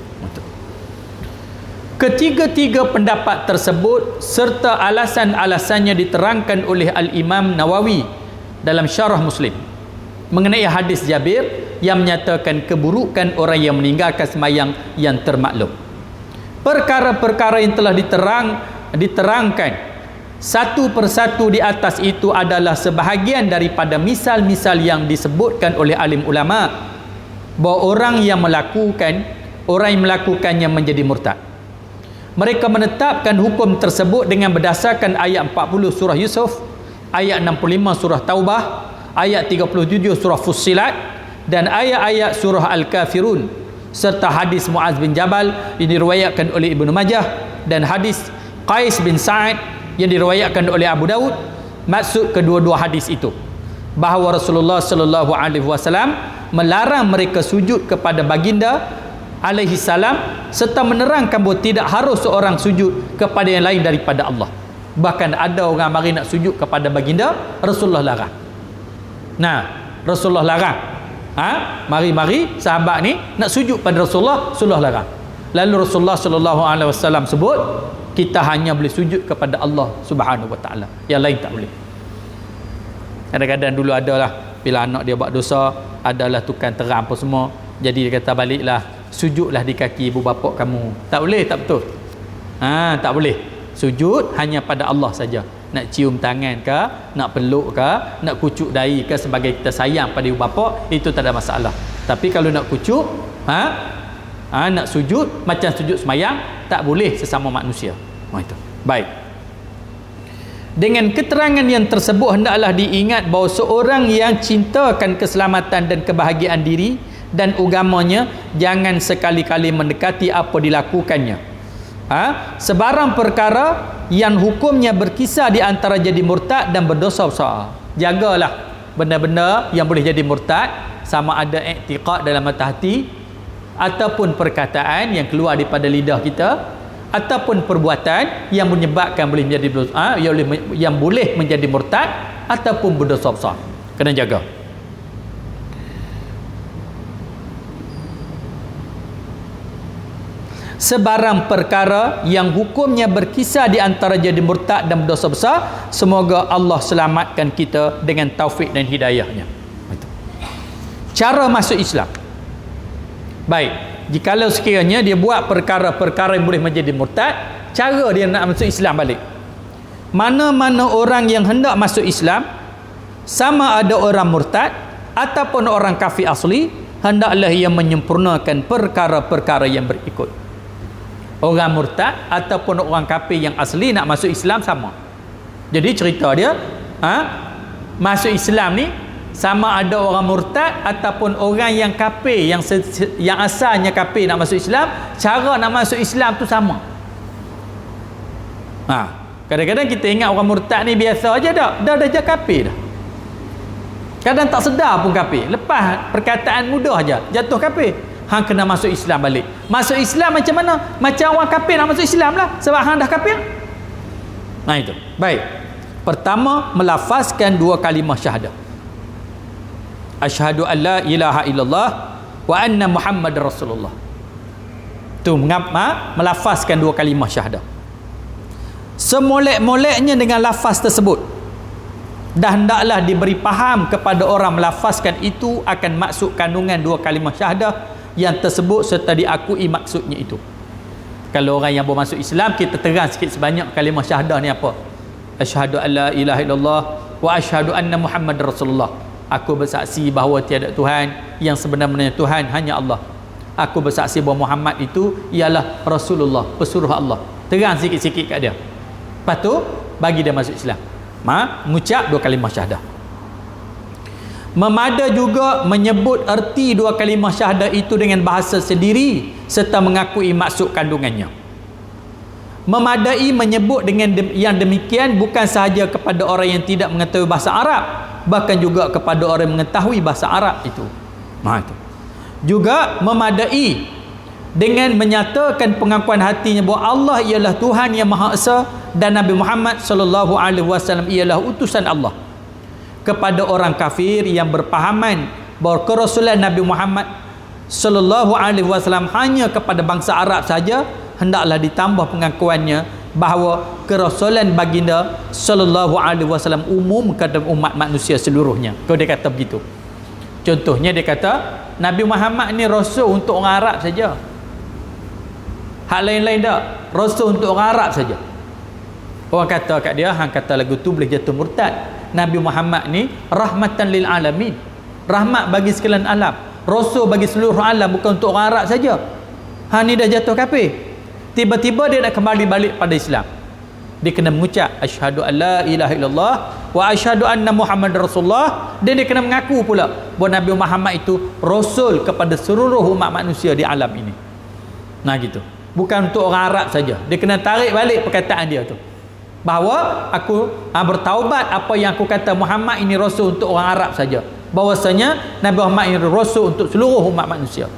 Ketiga-tiga pendapat tersebut serta alasan-alasannya diterangkan oleh Al-Imam Nawawi dalam Syarah Muslim mengenai hadis Jabir yang menyatakan keburukan orang yang meninggalkan semayang yang termaklum. Perkara-perkara yang telah diterangkan satu persatu di atas itu adalah sebahagian daripada misal-misal yang disebutkan oleh alim ulama bahawa orang yang melakukannya menjadi murtad. Mereka menetapkan hukum tersebut dengan berdasarkan ayat 40 surah Yusuf, ayat 65 surah Taubah, ayat 37 surah Fussilat dan ayat-ayat surah Al-Kafirun, serta hadis Muaz bin Jabal yang diriwayatkan oleh Ibnu Majah dan hadis Qais bin Sa'ad yang diriwayatkan oleh Abu Daud. Maksud kedua-dua hadis itu bahawa Rasulullah sallallahu alaihi wasallam melarang mereka sujud kepada baginda alaihi salam serta menerangkan bahawa tidak harus seorang sujud kepada yang lain daripada Allah. Bahkan ada orang mari nak sujud kepada baginda, Rasulullah larang. Rasulullah larang. Mari-mari sahabat ni nak sujud pada Rasulullah larang. Lalu Rasulullah sallallahu alaihi wasallam sebut kita hanya boleh sujud kepada Allah Subhanahu wa taala, yang lain tak boleh. Kadang-kadang dulu adalah bila anak dia buat dosa, adalah tukang terang apa semua, jadi dia kata baliklah sujudlah di kaki ibu bapa kamu. Tak boleh, tak betul. Tak boleh. Sujud hanya pada Allah saja. Nak cium tangan ke, nak peluk ke, nak kucuk dahi ke sebagai kita sayang pada ibu bapa, itu tak ada masalah. Tapi kalau nak kucuk, nak sujud macam sujud semayang, tak boleh sesama manusia. Itu. Baik. Dengan keterangan yang tersebut hendaklah diingat bahawa seorang yang cintakan keselamatan dan kebahagiaan diri dan agamanya, jangan sekali-kali mendekati apa dilakukannya. Sebarang perkara yang hukumnya berkisar di antara jadi murtad dan berdosa besar. Jagalah benda-benda yang boleh jadi murtad, sama ada i'tiqad dalam hati ataupun perkataan yang keluar daripada lidah kita, ataupun perbuatan yang menyebabkan boleh menjadi yang boleh menjadi murtad ataupun berdosa besar. Kena jaga. Sebarang perkara yang hukumnya berkisar di antara jadi murtad dan berdosa besar, semoga Allah selamatkan kita dengan taufik dan hidayahnya. Cara masuk Islam. Baik, jikalau sekiranya dia buat perkara-perkara yang boleh menjadi murtad, cara dia nak masuk Islam balik. Mana-mana orang yang hendak masuk Islam, sama ada orang murtad ataupun orang kafir asli, hendaklah ia menyempurnakan perkara-perkara yang berikut. Orang murtad ataupun orang kafir yang asli nak masuk Islam sama. Jadi cerita dia, masuk Islam ni sama ada orang murtad ataupun orang yang kafir, yang asalnya kafir nak masuk Islam, cara nak masuk Islam tu sama. Kadang-kadang kita ingat orang murtad ni biasa aja dah jadi kafir dah. Kadang tak sedar pun kafir. Lepas perkataan mudah aja jatuh kafir. Hang kena masuk Islam balik. Masuk Islam macam mana? Macam orang kafir nak masuk Islam lah, sebab hang dah kafir. Itu. Baik. Pertama, melafazkan dua kalimah syahadah. Asyhadu an la ilaha illallah wa anna Muhammadar Rasulullah. Tu melafazkan dua kalimah syahadah. Semolek-moleknya dengan lafaz tersebut, dah hendaklah diberi faham kepada orang melafazkan itu akan maksud kandungan dua kalimah syahadah yang tersebut serta diakui maksudnya itu. Kalau orang yang baru masuk Islam, kita terang sikit sebanyak kalimah syahadah ni apa. Asyhadu an la ilaha illallah wa asyhadu anna Muhammadar Rasulullah. Aku bersaksi bahawa tiada Tuhan yang sebenar-benarnya Tuhan hanya Allah. Aku bersaksi bahawa Muhammad itu ialah Rasulullah, pesuruh Allah. Terang sikit-sikit kat dia. Lepas tu bagi dia masuk Islam. Mengucap dua kalimah syahadah. Memada juga menyebut erti dua kalimah syahadah itu dengan bahasa sendiri serta mengakui maksud kandungannya. Memadai menyebut dengan yang demikian bukan sahaja kepada orang yang tidak mengetahui bahasa Arab, bahkan juga kepada orang yang mengetahui bahasa Arab itu. Itu. Juga memadai dengan menyatakan pengakuan hatinya bahawa Allah ialah Tuhan yang Maha Esa dan Nabi Muhammad sallallahu alaihi wasallam ialah utusan Allah. Kepada orang kafir yang berpahaman bahawa kerasulan Nabi Muhammad sallallahu alaihi wasallam hanya kepada bangsa Arab saja, hendaklah ditambah pengakuannya bahawa kerasulan baginda sallallahu alaihi wasallam umum kepada umat manusia seluruhnya. Kalau dia kata begitu. Contohnya dia kata Nabi Muhammad ni rasul untuk orang Arab saja. Hak lain-lain tak, rasul untuk orang Arab saja. Orang kata kat dia, hang kata lagu tu boleh jatuh murtad. Nabi Muhammad ni rahmatan lil alamin, rahmat bagi sekalian alam, rasul bagi seluruh alam, bukan untuk orang Arab saja. Hang ni dah jatuh kafir. Tiba-tiba dia nak kembali balik pada Islam. Dia kena mengucap asyhadu an la ilaha illallah wa asyhadu anna Muhammadar Rasulullah, dan dia kena mengaku pula bahawa Nabi Muhammad itu rasul kepada seluruh umat manusia di alam ini. Gitu. Bukan untuk orang Arab saja. Dia kena tarik balik perkataan dia tu, bahawa aku bertaubat apa yang aku kata Muhammad ini rasul untuk orang Arab saja, bahwasanya Nabi Muhammad ini rasul untuk seluruh umat manusia.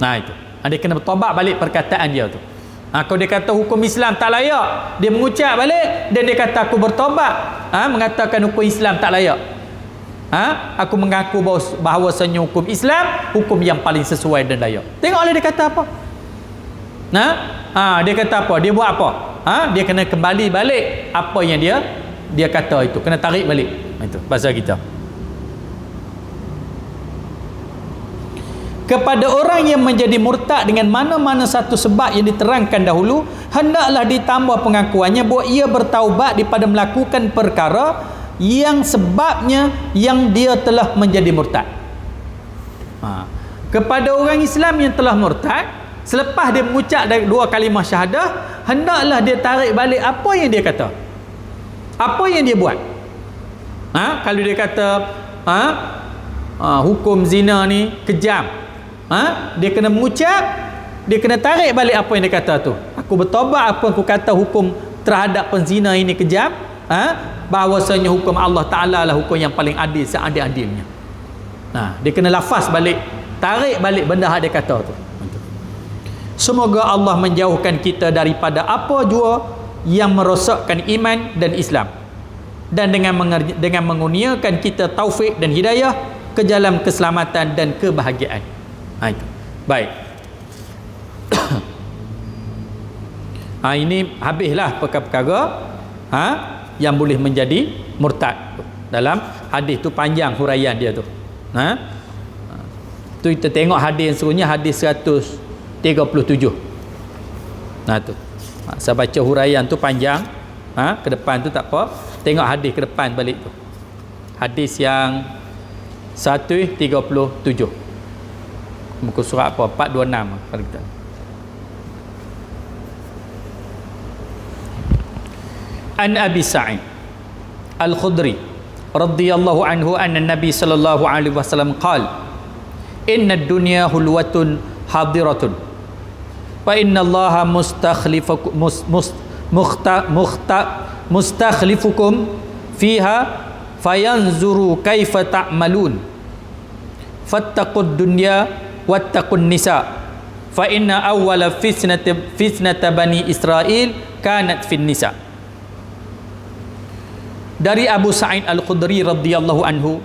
Itu. Dia kena bertaubat balik perkataan dia tu. Kalau dia kata hukum Islam tak layak, dia mengucap balik dan dia kata aku bertaubat, mengatakan hukum Islam tak layak. Aku mengaku bahawasanya hukum Islam hukum yang paling sesuai dan layak. Tengoklah dia kata apa. Dia kata apa? Dia buat apa? Dia kena kembali balik apa yang dia kata itu, kena tarik balik. Itu bahasa kita. Kepada orang yang menjadi murtad dengan mana-mana satu sebab yang diterangkan dahulu, hendaklah ditambah pengakuannya bahawa ia bertaubat daripada melakukan perkara yang sebabnya yang dia telah menjadi murtad. Kepada orang Islam yang telah murtad, selepas dia mengucap dua kalimah syahadah, hendaklah dia tarik balik apa yang dia kata, apa yang dia buat. Kalau dia kata hukum zina ni kejam, Dia kena mengucap, dia kena tarik balik apa yang dia kata tu. Aku bertobat apa aku kata hukum terhadap penzina ini kejam, bahawasanya hukum Allah Ta'ala lah hukum yang paling adil seadil-adilnya. Dia kena lafaz balik, tarik balik benda yang dia kata tu. Semoga Allah menjauhkan kita daripada apa jua yang merosakkan iman dan Islam, dan dengan mengurniakan kita taufik dan hidayah ke dalam keselamatan dan kebahagiaan. Itu. Baik. Ini habislah perkara-perkara yang boleh menjadi murtad. Dalam hadis tu panjang huraian dia tu. Tu kita tengok hadis yang seterusnya, hadis 137. Tu. Saya baca huraian tu panjang. Ke depan tu tak apa. Tengok hadis ke depan balik tu. Hadis yang 137. Muka surat apa? 426 pada kita. An Abi Sa'id Al-Khudri radhiyallahu anhu anna Nabi sallallahu alaihi wasallam qala inna ad-dunya hulwatun hadiratun wa inna Allaha mustakhlifukum fiha fayanzuru kaifa ta'malun fattaqud dunya wattaqun nisa fa inna awwala fitnata bani Israel kanat fin nisa. Dari Abu Sa'id Al-Khudri radhiyallahu anhu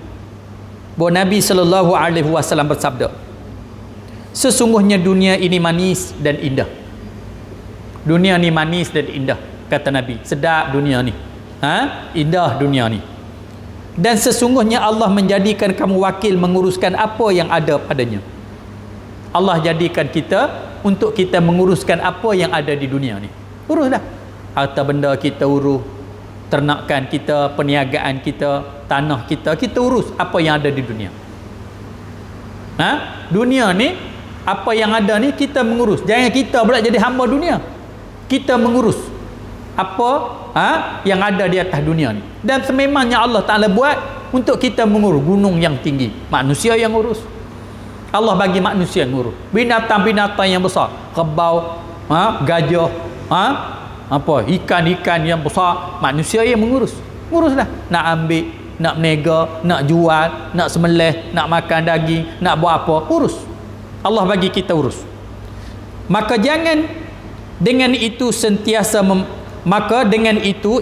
bahawa Nabi sallallahu alaihi wasallam bersabda, sesungguhnya dunia ini manis dan indah. Dunia ni manis dan indah, kata Nabi. Sedap dunia ni, indah dunia ni. Dan sesungguhnya Allah menjadikan kamu wakil menguruskan apa yang ada padanya. Allah jadikan kita untuk kita menguruskan apa yang ada di dunia ni. Uruslah harta benda kita, urus ternakan kita, perniagaan kita, tanah kita, kita urus apa yang ada di dunia. Dunia ni apa yang ada ni kita mengurus. Jangan kita pula jadi hamba dunia. Kita mengurus apa yang ada di atas dunia ni. Dan sememangnya Allah Ta'ala buat untuk kita mengurus gunung yang tinggi, manusia yang urus. Allah bagi manusia yang urus binatang-binatang yang besar, kerbau, gajah, ikan-ikan yang besar, manusia yang mengurus. Uruslah, nak ambil, nak menega, nak jual, nak sembelih, nak makan daging, nak buat apa, urus. Allah bagi kita urus. Maka jangan dengan itu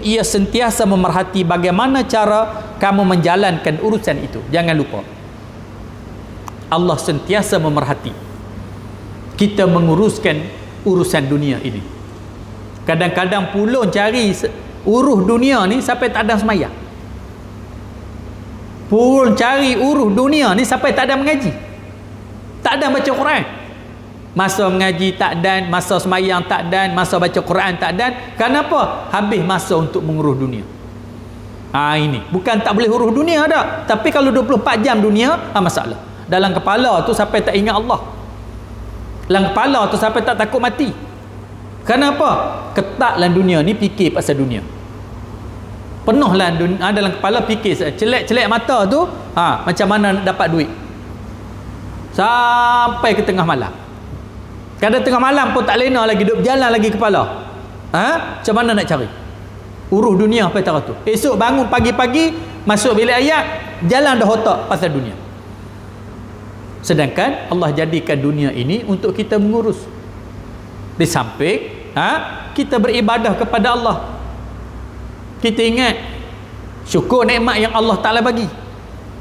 ia sentiasa memerhati bagaimana cara kamu menjalankan urusan itu. Jangan lupa, Allah sentiasa memerhati kita menguruskan urusan dunia ini. Kadang-kadang pulun cari urus dunia ni sampai tak ada semayang. Pulun cari urus dunia ni sampai tak ada mengaji, tak ada baca Quran. Masa mengaji tak dan, masa semayang tak dan, masa baca Quran tak dan. Kenapa? Habis masa untuk mengurus dunia. Ini bukan tak boleh urus dunia dah, tapi kalau 24 jam dunia, masalah. Dalam kepala tu sampai tak ingat Allah. Dalam kepala tu sampai tak takut mati. Kenapa? Ketaklah dunia ni fikir pasal dunia. Penuhlah dunia, dalam kepala fikir celek-celek mata tu, macam mana nak dapat duit. Sampai ke tengah malam. Kadang tengah malam pun tak lena lagi, duduk berjalan lagi kepala. Macam mana nak cari? Urus dunia sampai teratur. Esok bangun pagi-pagi, masuk bilik ayat, jalan dah otak pasal dunia. Sedangkan Allah jadikan dunia ini untuk kita mengurus. Di samping kita beribadah kepada Allah, kita ingat syukur nikmat yang Allah Ta'ala bagi.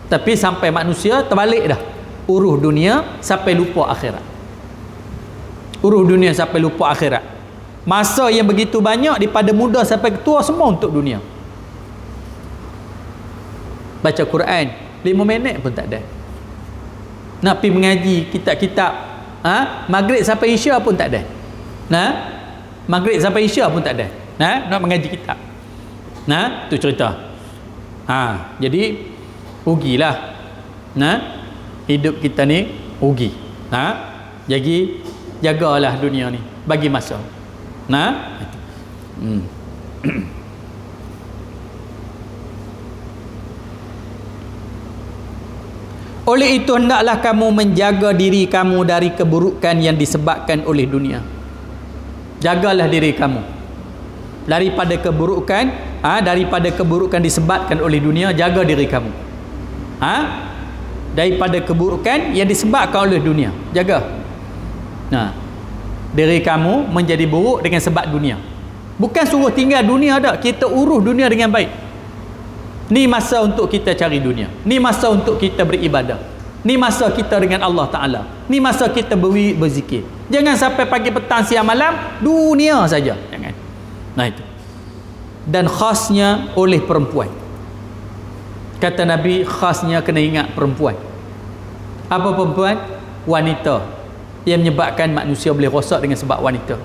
Tapi sampai manusia terbalik dah, urus dunia sampai lupa akhirat. Urus dunia sampai lupa akhirat. Masa yang begitu banyak daripada muda sampai tua semua untuk dunia. Baca Quran 5 minit pun tak ada. Nak pergi mengaji kitab-kitab, maghrib sampai isya pun tak ada. Maghrib sampai isya pun tak ada. Nak mengaji kitab. Tu cerita. Jadi rugilah. Hidup kita ni rugi. Jadi jagalah dunia ni, bagi masa. Oleh itu hendaklah kamu menjaga diri kamu dari keburukan yang disebabkan oleh dunia. Jagalah diri kamu daripada keburukan, daripada keburukan disebabkan oleh dunia. Jaga diri kamu daripada keburukan yang disebabkan oleh dunia. Jaga. Diri kamu menjadi buruk dengan sebab dunia. Bukan suruh tinggal dunia dah, kita urus dunia dengan baik. Ni masa untuk kita cari dunia, ni masa untuk kita beribadah, ni masa kita dengan Allah Ta'ala, ni masa kita berzikir. Jangan sampai pagi, petang, siang, malam dunia saja. Jangan. Itu. Dan khasnya oleh perempuan. Kata Nabi, khasnya kena ingat perempuan. Apa perempuan? Wanita. Yang menyebabkan manusia boleh rosak dengan sebab wanita.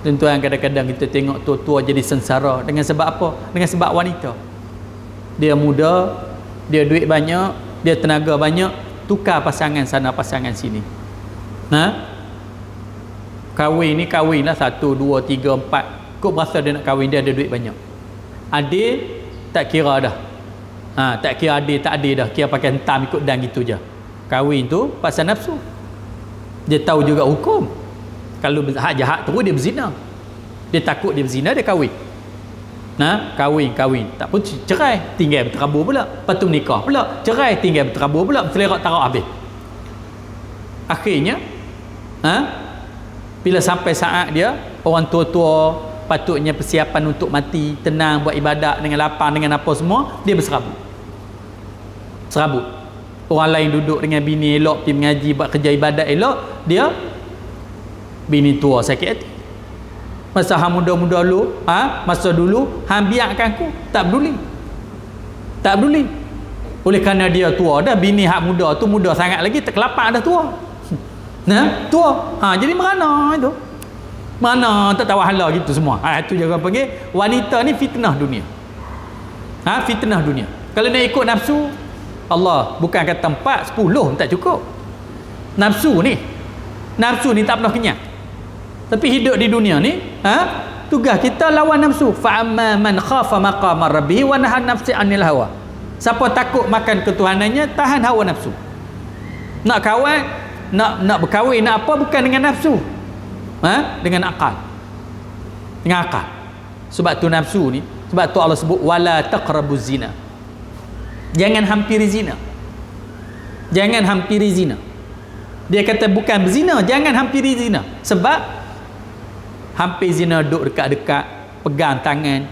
Tuan-tuan, kadang-kadang kita tengok tua-tua jadi sengsara dengan sebab apa? Dengan sebab wanita. Dia muda, dia duit banyak, dia tenaga banyak, tukar pasangan sana, pasangan sini. Kahwin ni kahwin lah 1, 2, 3, 4. Kok berasa dia nak kahwin, dia ada duit banyak. Adik tak kira dah. Tak kira adik tak adik dah, kira pakai hentam ikut dan gitu je. Kahwin tu pasal nafsu. Dia tahu juga hukum. Kalau hak jahat terus dia berzina. Dia takut dia berzina, dia kahwin. Kahwin. Tak pun cerai, tinggal berterabur pula. Lepas tu menikah pula. Cerai, tinggal berterabur pula. Selerak tarak habis. Akhirnya, bila sampai saat dia, orang tua-tua patutnya persiapan untuk mati, tenang, buat ibadat dengan lapang, dengan apa semua, dia berserabut. Orang lain duduk dengan bini elok, pergi mengaji, buat kerja ibadat elok, dia bini tua sakit hati. Masa hang muda-muda dulu, masa dulu hang biarkan aku, tak peduli. Oleh kerana dia tua dah, bini hak muda tu muda sangat lagi, terkelapak dah tua. Tua. Jadi merana itu. Mana tak tahu hala gitu semua. Itu jangan panggil wanita ni fitnah dunia. Fitnah dunia. Kalau nak ikut nafsu, Allah bukan kata 4, 10 tak cukup. Nafsu ni tak pernah kenyang. Tapi hidup di dunia ni, tugas kita lawan nafsu. Fa amma man khafa maqama rabbih wa nahan nafsi 'anil hawa. Siapa takut makan ketuhanannya, tahan hawa nafsu. Nak kawan, nak berkahwin, nak apa, bukan dengan nafsu. Dengan akal. Dengan akal. Sebab tu nafsu ni, sebab tu Allah sebut wala taqrabuz zina. Jangan hampiri zina. Dia kata bukan berzina, jangan hampiri zina. Sebab hampir zina duduk dekat-dekat, pegang tangan.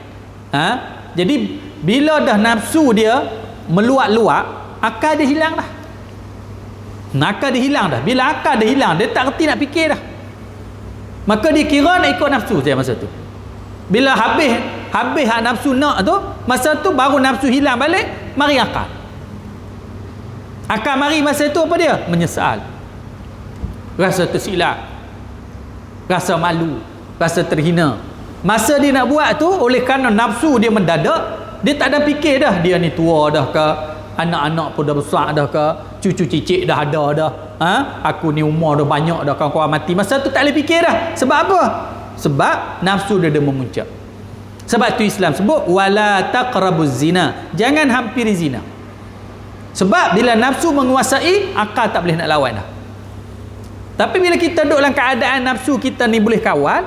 Jadi bila dah nafsu dia meluak-luak, akal dia hilang dah. Bila akal dia hilang, dia tak reti nak fikir dah. Maka dia kira nak ikut nafsu saya masa tu. Bila habis hak nafsu nak tu, masa tu baru nafsu hilang balik, mari akal. Akal mari masa tu apa dia? Menyesal. Rasa tersilap. Rasa malu, rasa terhina. Masa dia nak buat tu, oleh kerana nafsu dia mendadak, dia tak ada fikir dah, dia ni tua dah ke, anak-anak pun dah besar dah ke, cucu cicit dah ada dah. Aku ni umur dah banyak dah, kawan-kawan mati. Masa tu tak boleh fikir dah. Sebab apa? Sebab nafsu dia memuncak. Sebab tu Islam sebut wala taqrabuz zina. Jangan hampiri zina. Sebab bila nafsu menguasai, akal tak boleh nak lawan dah. Tapi bila kita duduk dalam keadaan nafsu kita ni boleh kawal,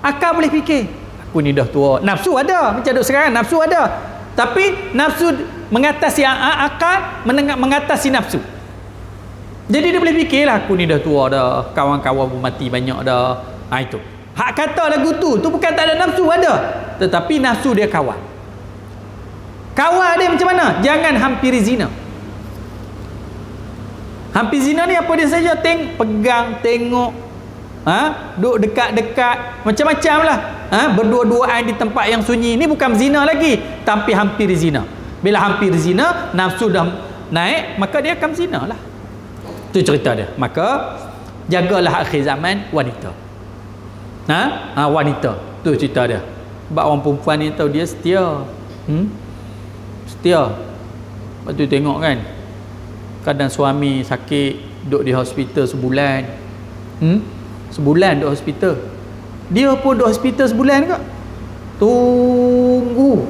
akal boleh fikir. Aku ni dah tua. Nafsu ada. Macam duduk sekarang, nafsu ada. Tapi nafsu mengatasi akal, mengatasi nafsu. Jadi dia boleh fikirlah, aku ni dah tua dah, kawan-kawan pun mati banyak dah. Itu. Hak kata lagu tu bukan tak ada nafsu, ada. Tetapi nafsu dia kawal. Kawal dia macam mana? Jangan hampiri zina. Hampir zina ni apa dia saja? Pegang, tengok, duduk dekat-dekat, macam-macam lah. Berdua-duaan di tempat yang sunyi. Ini bukan zina lagi, tapi hampir zina. Bila hampir zina, nafsu dah naik, maka dia akan zina lah. Itu cerita dia. Maka jagalah akhir zaman wanita. Wanita. Tu cerita dia. Sebab orang perempuan ni tahu dia setia. Setia. Lepas tu tengok kan, kadang suami sakit, duduk di hospital sebulan. Sebulan duduk hospital. Dia pun duduk hospital sebulan ke? Tunggu.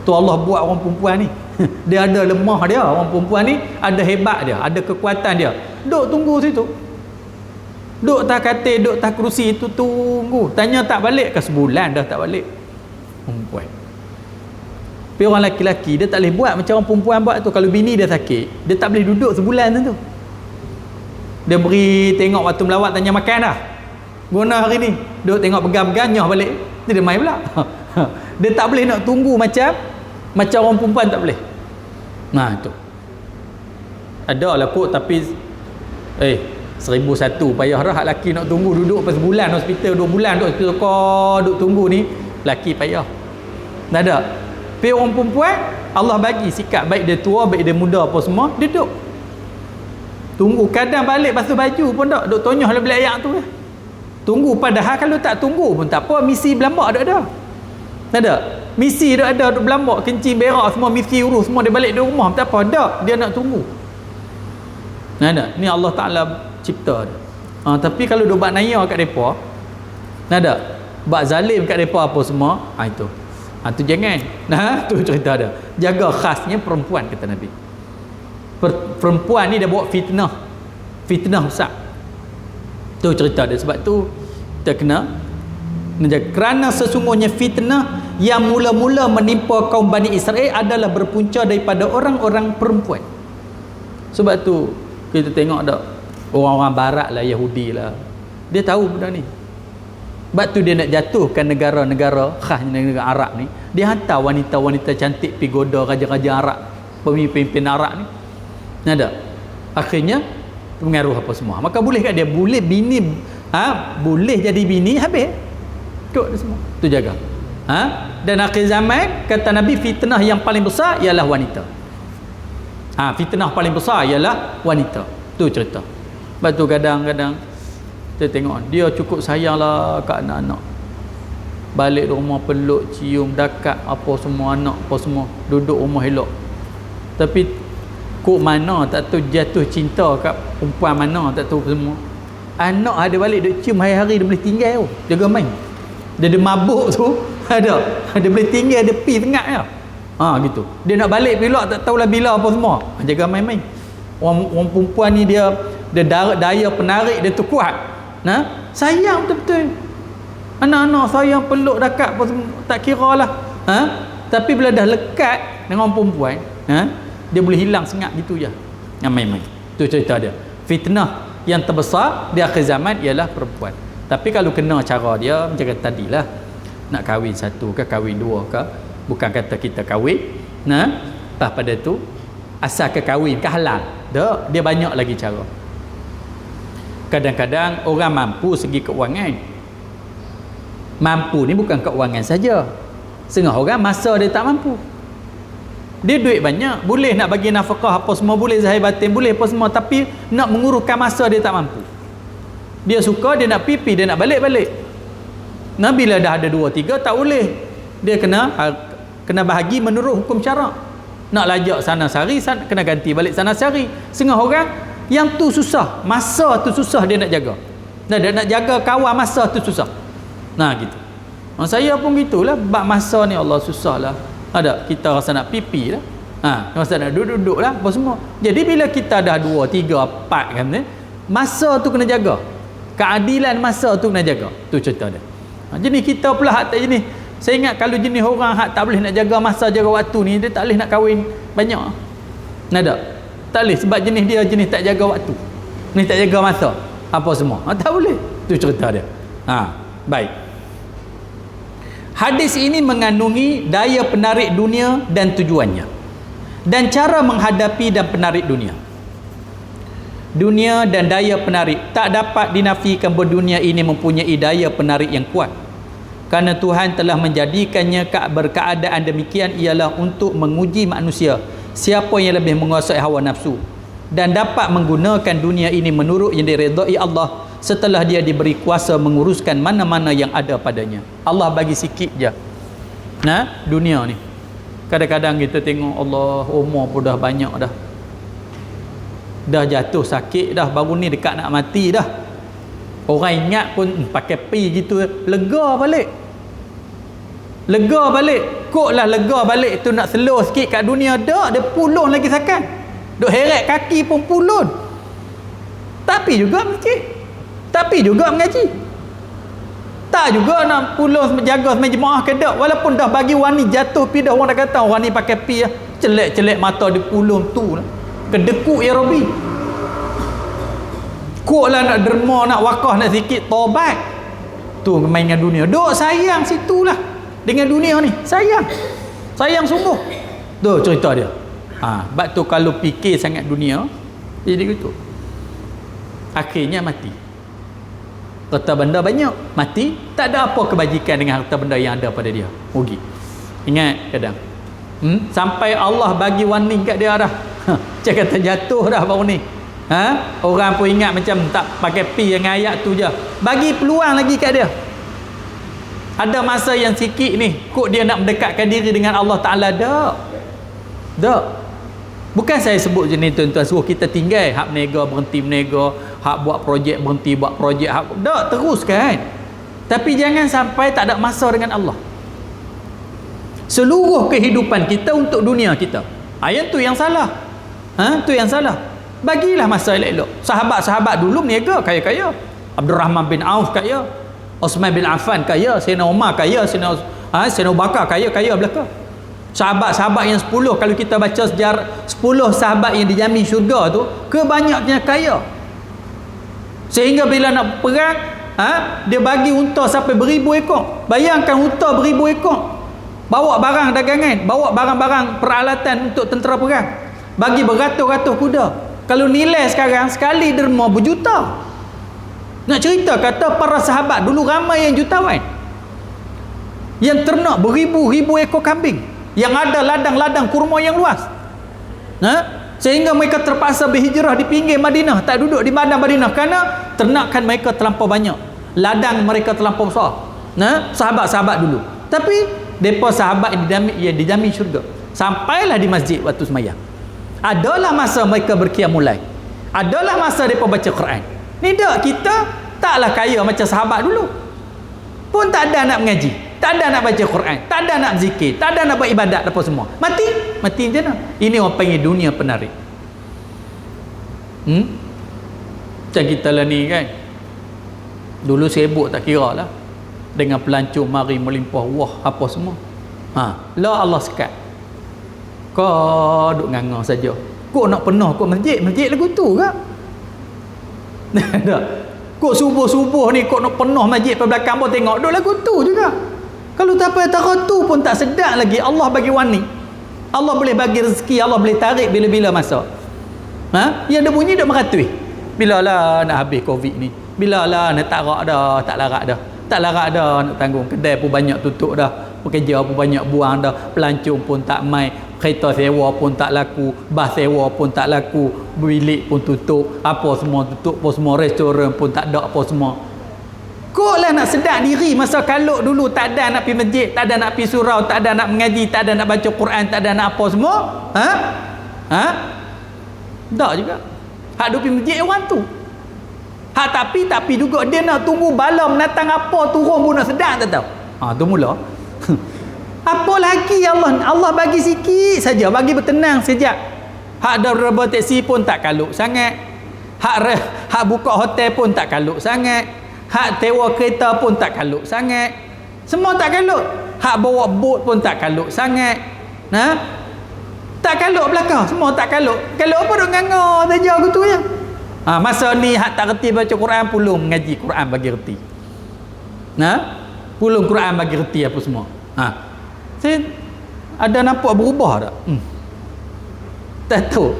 Tu Allah buat orang perempuan ni. Dia ada lemah dia, orang perempuan ni ada hebat dia, ada kekuatan dia. Duk tunggu situ. Duk tak katil, duk tak kerusi itu tunggu. Tanya tak balik ke sebulan dah tak balik. Perempuan. Tapi orang lelaki-lelaki dia tak boleh buat macam orang perempuan buat tu. Kalau bini dia sakit, dia tak boleh duduk sebulan tu. Dia beri tengok waktu melawat tanya makan dah. Guna hari ni. Duk tengok pegang-pegang nyah balik. Dia main pula. Dia tak boleh nak tunggu macam orang perempuan tak boleh. Nah tu. Ada lah kot tapi 1001 payah dah lelaki nak tunggu duduk pas sebulan hospital 2 bulan duduk hospital kau duduk tunggu ni lelaki payah. Tak ada. Tapi orang perempuan Allah bagi sikap baik dia tua baik dia muda apa semua duduk. Tunggu kadang balik basuh baju pun tak duk tonyoh dalam bilik ayak tu lah. Tunggu padahal kalau tak tunggu pun tak apa misi belambak ada. Tak ada. Misi dia ada duk belambak kencing berak semua misi urus semua dia balik di rumah tak apa dak dia nak tunggu. Ni Allah Taala cipta dia. Tapi kalau duk buat naya kat depa ada buat zalim kat depa apa semua itu. Tu jangan. Tu cerita dia. Jaga khasnya perempuan kata Nabi. Perempuan ni dah buat fitnah besar. Tu cerita dia. Sebab tu kita kena menjaga. Kerana sesungguhnya fitnah yang mula-mula menimpa kaum Bani Israel adalah berpunca daripada orang-orang perempuan. Sebab tu kita tengok tak orang-orang barat lah, Yahudi lah, dia tahu benda ni. Sebab tu dia nak jatuhkan negara-negara khasnya negara Arab ni, dia hantar wanita-wanita cantik pergi goda raja-raja Arab, pemimpin Arab ni. Ada akhirnya pengaruh apa semua. Maka boleh kat dia boleh bini boleh jadi bini habis ikut dia semua. Tu jaga. Dan akhir zaman kata Nabi fitnah yang paling besar ialah wanita. Fitnah paling besar ialah wanita. Tu cerita. Sebab tu kadang-kadang kita tengok dia cukup sayanglah kat anak-anak. Balik rumah peluk, cium, dekat apa semua anak apa semua, duduk rumah elok. Tapi kok mana tak tahu jatuh cinta kat perempuan mana tak tahu semua. Anak ada balik duk cium hari-hari dia boleh tinggal jaga main. Dia ada mabuk tu ada. Dia boleh tinggal dia pi tengah je. Gitu. Dia nak balik pula tak tahulah bila apa semua. Jaga main-main. Orang perempuan ni dia daya penarik dia tu kuat. Sayang betul-betul. Anak-anak sayang peluk dekat apa semua tak kira lah. Tapi bila dah lekat dengan orang perempuan, dia boleh hilang senyap gitu je. Yang main-main. Tu cerita dia. Fitnah yang terbesar di akhir zaman ialah perempuan. Tapi kalau kena cara dia macam kata tadilah, nak kahwin satu ke kahwin dua ke, bukan kata kita kahwin pada tu asal ke kahwin ke halal dak, dia banyak lagi cara. Kadang-kadang orang mampu segi keuangan, mampu ni bukan keuangan saja, setengah orang masa dia tak mampu, dia duit banyak boleh nak bagi nafkah apa semua boleh, zahir batin boleh apa semua, tapi nak menguruskan masa dia tak mampu. Dia suka dia nak pipi dia nak balik-balik. Bila dah ada 2-3 tak boleh, dia kena bahagi menurut hukum syarak. Nak lajak sana sehari kena ganti balik sana sehari. Setengah orang yang tu susah, masa tu susah dia nak jaga. Dia nak jaga kawan masa tu susah. Gitu. Saya pun gitulah, bab masa ni Allah susah lah. Ada kita rasa nak pipi lah. Rasa nak duduk-duduk lah apa semua. Jadi bila kita dah 2, 3, 4 kan, masa tu kena jaga. Keadilan masa tu kena jaga. Tu cerita dia. Jenis kita pula hak tak jenis. Saya ingat kalau jenis orang hak tak boleh nak jaga masa, jaga waktu ni, dia tak boleh nak kahwin banyak. Nada. Tak boleh sebab jenis dia jenis tak jaga waktu. Ni tak jaga masa. Apa semua. Tak boleh. Tu cerita dia. Baik. Hadis ini mengandungi daya penarik dunia dan tujuannya. Dan cara menghadapi dan penarik dunia. Dunia dan daya penarik tak dapat dinafikan bahawa dunia ini mempunyai daya penarik yang kuat. Kerana Tuhan telah menjadikannya berkeadaan demikian ialah untuk menguji manusia siapa yang lebih menguasai hawa nafsu dan dapat menggunakan dunia ini menurut yang diredai Allah setelah dia diberi kuasa menguruskan mana-mana yang ada padanya. Allah bagi sikit je dunia ni. Kadang-kadang kita tengok Allah umur pun dah banyak dah jatuh sakit dah, baru ni dekat nak mati dah. Orang ingat pun pakai pi gitu lega balik. lega balik. Koklah lega balik tu nak slow sikit kat dunia. Dak, dia pulun lagi sakan. Duk heret kaki pun pulun. Tapi juga masjid. Tapi juga mengaji. Tak juga nak pulun menjaga semai jemaah ke dak. Walaupun dah bagi wani jatuh pi dah, orang dah kata orang ni pakai pi lah. Celek-celek mata dia pulun tu lah. Kedekuk ya Rabbi. Koklah nak derma, nak wakah, nak sikit tobat. Tu main dengan dunia. Duk sayang situlah. Dengan dunia ni sayang sungguh. Tu cerita dia. Bab tu kalau fikir sangat dunia jadi gitu, akhirnya mati. Harta benda banyak, mati, tak ada apa kebajikan dengan harta benda yang ada pada dia. Rugi. Ingat kadang sampai Allah bagi warning kat dia dah. Cakap terjatuh dah baru ni. Orang pun ingat macam tak pakai pi dengan ayat tu je. Bagi peluang lagi kat dia. Ada masa yang sikit ni, kok dia nak mendekatkan diri dengan Allah Ta'ala. Tak. Bukan saya sebut je ni tuan-tuan, suruh kita tinggal. Hak menega, berhenti menega. Hak buat projek, berhenti buat projek. Tak, teruskan. Tapi jangan sampai tak ada masa dengan Allah. Seluruh kehidupan kita untuk dunia kita. Yang tu yang salah. Tu yang salah. Bagilah masa elok-elok. Sahabat-sahabat dulu menega, kaya-kaya. Abdul Rahman bin Auf kaya. Osman bin Affan kaya, Sayyidina Umar kaya, Sayyidina Abu Bakar kaya belaka. Sahabat-sahabat yang 10, kalau kita baca sejarah 10 sahabat yang dijamin syurga tu, kebanyaknya kaya. Sehingga bila nak perang, dia bagi unta sampai beribu ekor. Bayangkan unta beribu ekor. Bawa barang dagangan, bawa barang-barang peralatan untuk tentera perang. Bagi beratus-ratus kuda. Kalau nilai sekarang, sekali derma berjuta. Nak cerita kata para sahabat dulu ramai yang jutawan. Yang ternak beribu-ribu ekor kambing. Yang ada ladang-ladang kurma yang luas. Sehingga mereka terpaksa berhijrah di pinggir Madinah. Tak duduk di Madinah kerana ternakan mereka terlampau banyak. Ladang mereka terlampau besar. Sahabat-sahabat dulu. Tapi mereka sahabat yang dijamin syurga. Sampailah di masjid waktu semayang. Adalah masa mereka berqiyamul lail. Adalah masa mereka baca Quran. Ni dak, kita taklah kaya macam sahabat dulu. Pun tak ada nak mengaji, tak ada nak baca Quran, tak ada nak zikir, tak ada nak buat ibadat apa semua. Mati macam mana? Ini orang panggil dunia penarik. Macam kita lah ni kan. Dulu sibuk tak kira lah. Dengan pelancong mari melimpah wah apa semua. Lah Allah sekat. Kau duk nganga saja. Kau nak penuh kau masjid lagu tu ke? Kok subuh-subuh ni kok nak penuh masjid pada belakang pun tengok duk lagu tu juga. Kalau tak apa tak tu pun tak sedap lagi. Allah bagi warning. Allah boleh bagi rezeki, Allah boleh tarik bila-bila masa. Yang ada bunyi duk meratui. Bilalah nak habis Covid ni. Bilalah nak tak larat dah nak tanggung. Kedai pun banyak tutup dah. Pekerja pun banyak buang dah. Pelancong pun tak mai. Kereta sewa pun tak laku. Bas sewa pun tak laku. Bilik pun tutup. Apa semua tutup pun semua. Restoran pun tak ada apa semua. Kok lah nak sedar diri masa kalau dulu tak ada nak pergi masjid, tak ada nak pergi surau, tak ada nak mengaji, tak ada nak baca Quran, tak ada nak apa semua. Tak juga. Hak duk pergi masjid orang tu. Hak tapi juga dia nak tunggu bala menatang apa turun pun nak sedar tak tahu. Tu mula. Apa lagi Allah bagi sikit saja, bagi bertenang sejak. Hak driver taksi pun tak kaluk sangat. Hak buka hotel pun tak kaluk sangat. Hak tewa kereta pun tak kaluk sangat. Semua tak kaluk. Hak bawa bot pun tak kaluk sangat. Tak kaluk belakang, semua tak kaluk. Kaluk apa duk nganga saja gitu ya. Masa ni hak tak reti baca Quran, pulung mengaji Quran bagi reti. Pulung Quran bagi reti apa semua. Saya ada nampak berubah tak? Tak tahu.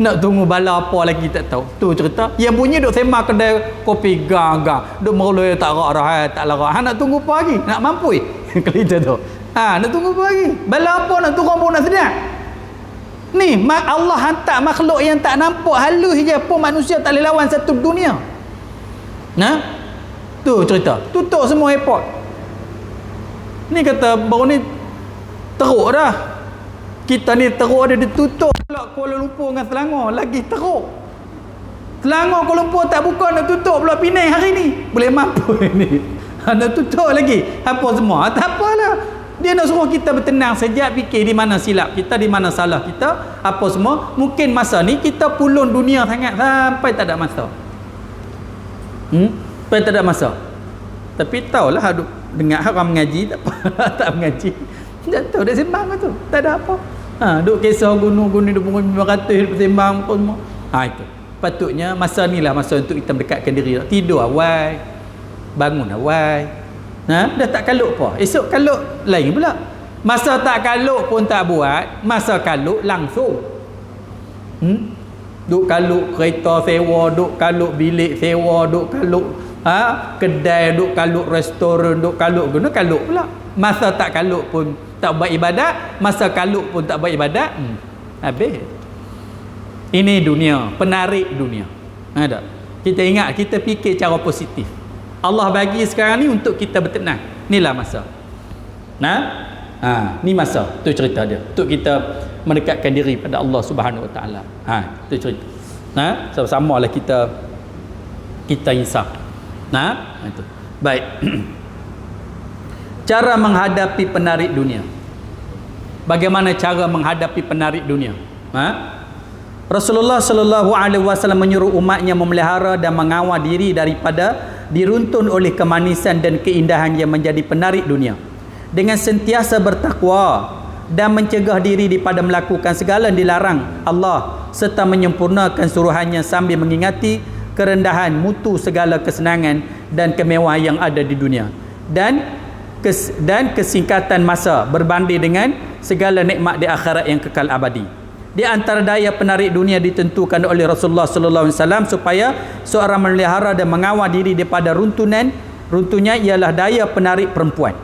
Nak tunggu bala apa lagi tak tahu. Tu cerita. Yang bunyi duk sema kedai kopi gang. Duk merulai tak rak dah, tak larak. Nak tunggu apa lagi? Nak mampu kelita tu. Nak tunggu apa lagi? Bala apa nak turun pun nak sedar. Ni Allah hantar makhluk yang tak nampak halus je pun manusia tak boleh lawan satu dunia. Tu cerita. Tutup semua airport. Ni kata baru ni teruk dah. Kita ni teruk ada ditutup pula Kuala Lumpur dengan Selangor lagi teruk. Selangor Kuala Lumpur tak buka nak tutup pula Penang hari ni. Boleh mampu ni. Nak tutup lagi. Apa semua? Tak apalah. Dia nak suruh kita bertenang sejak, fikir di mana silap kita, di mana salah kita, apa semua. Mungkin masa ni kita pulun dunia sangat sampai tak ada masa. Sampai tak ada masa. Tapi tahulah aduk dengar orang mengaji tak apa. Tak mengaji. Jatuh dah sembang tu. Tak ada apa. Duk kisah gunung-gunung 2500 sembang apa semua. Itu. Patutnya masa ni lah masa untuk kita mendekatkan diri. Tidur awal, bangun awal. Dah tak kalut apa. Esok kalut lain pula. Masa tak kalut pun tak buat, masa kalut langsung. Duk kalut kereta sewa, duk kalut bilik sewa, duk kalut kedai, duk kalut restoran, duk kalut guna kalut pula. Masa tak kalut pun tak buat ibadat, masa kalut pun tak buat ibadat, habis. Ini dunia, penarik dunia. Ada. Kita ingat, kita fikir cara positif. Allah bagi sekarang ni untuk kita bertenang. Inilah masa. Ni masa. Tu cerita dia. Untuk kita mendekatkan diri pada Allah Subhanahu Wa Taala. Tu cerita. Sama-samalah kita insaf. Itu. Baik. Cara menghadapi penarik dunia. Bagaimana cara menghadapi penarik dunia? Rasulullah sallallahu alaihi wasallam menyuruh umatnya memelihara dan mengawal diri daripada diruntun oleh kemanisan dan keindahan yang menjadi penarik dunia, dengan sentiasa bertakwa dan mencegah diri daripada melakukan segala yang dilarang Allah, serta menyempurnakan suruhannya sambil mengingati kerendahan mutu segala kesenangan dan kemewahan yang ada di dunia, dan kesingkatan masa berbanding dengan segala nikmat di akhirat yang kekal abadi. Di antara daya penarik dunia ditentukan oleh Rasulullah sallallahu alaihi wasallam supaya seorang memelihara dan mengawal diri daripada runtunya ialah daya penarik perempuan.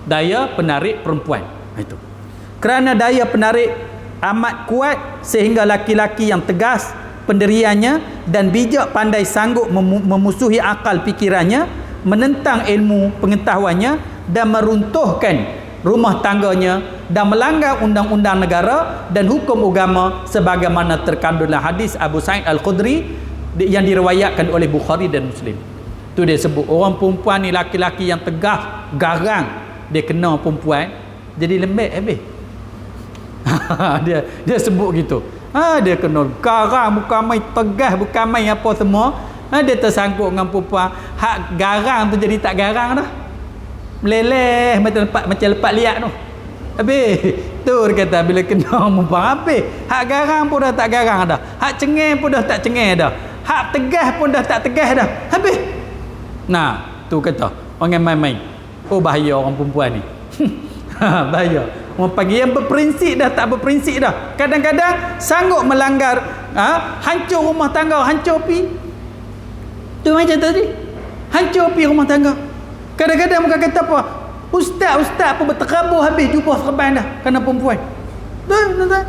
Daya penarik perempuan. Itu. Kerana daya penarik amat kuat sehingga laki-laki yang tegas pendiriannya dan bijak pandai sanggup memusuhi akal fikirannya, menentang ilmu pengetahuannya dan meruntuhkan rumah tangganya dan melanggar undang-undang negara dan hukum agama sebagaimana terkandung dalam hadis Abu Sa'id Al-Khudri yang diriwayatkan oleh Bukhari dan Muslim. Tu dia sebut orang perempuan ni, laki-laki yang tegas, garang, dia kena perempuan jadi lembek habis. dia sebut gitu. Dia kena garang, bukan main tegas, bukan main apa semua. Dia tersangkut dengan perempuan, hak garang tu jadi tak garang dah, meleleh macam lepak liat tu. Habis tu dia kata bila kena perempuan habis. Hak garang pun dah tak garang dah, hak cengeng pun dah tak cengeng dah, hak tegas pun dah tak tegas dah, habis. Tu kata orang main-main. Bahaya orang perempuan ni. Bahaya. Orang panggil yang berprinsip dah tak berprinsip dah. Kadang-kadang sanggup melanggar, hancur rumah tangga, hancur pi. Tu macam tadi, hancur pi rumah tangga. Kadang-kadang bukan kata apa, ustaz pun berterabur habis jumpa serban dah kerana perempuan. Tuan-tuan.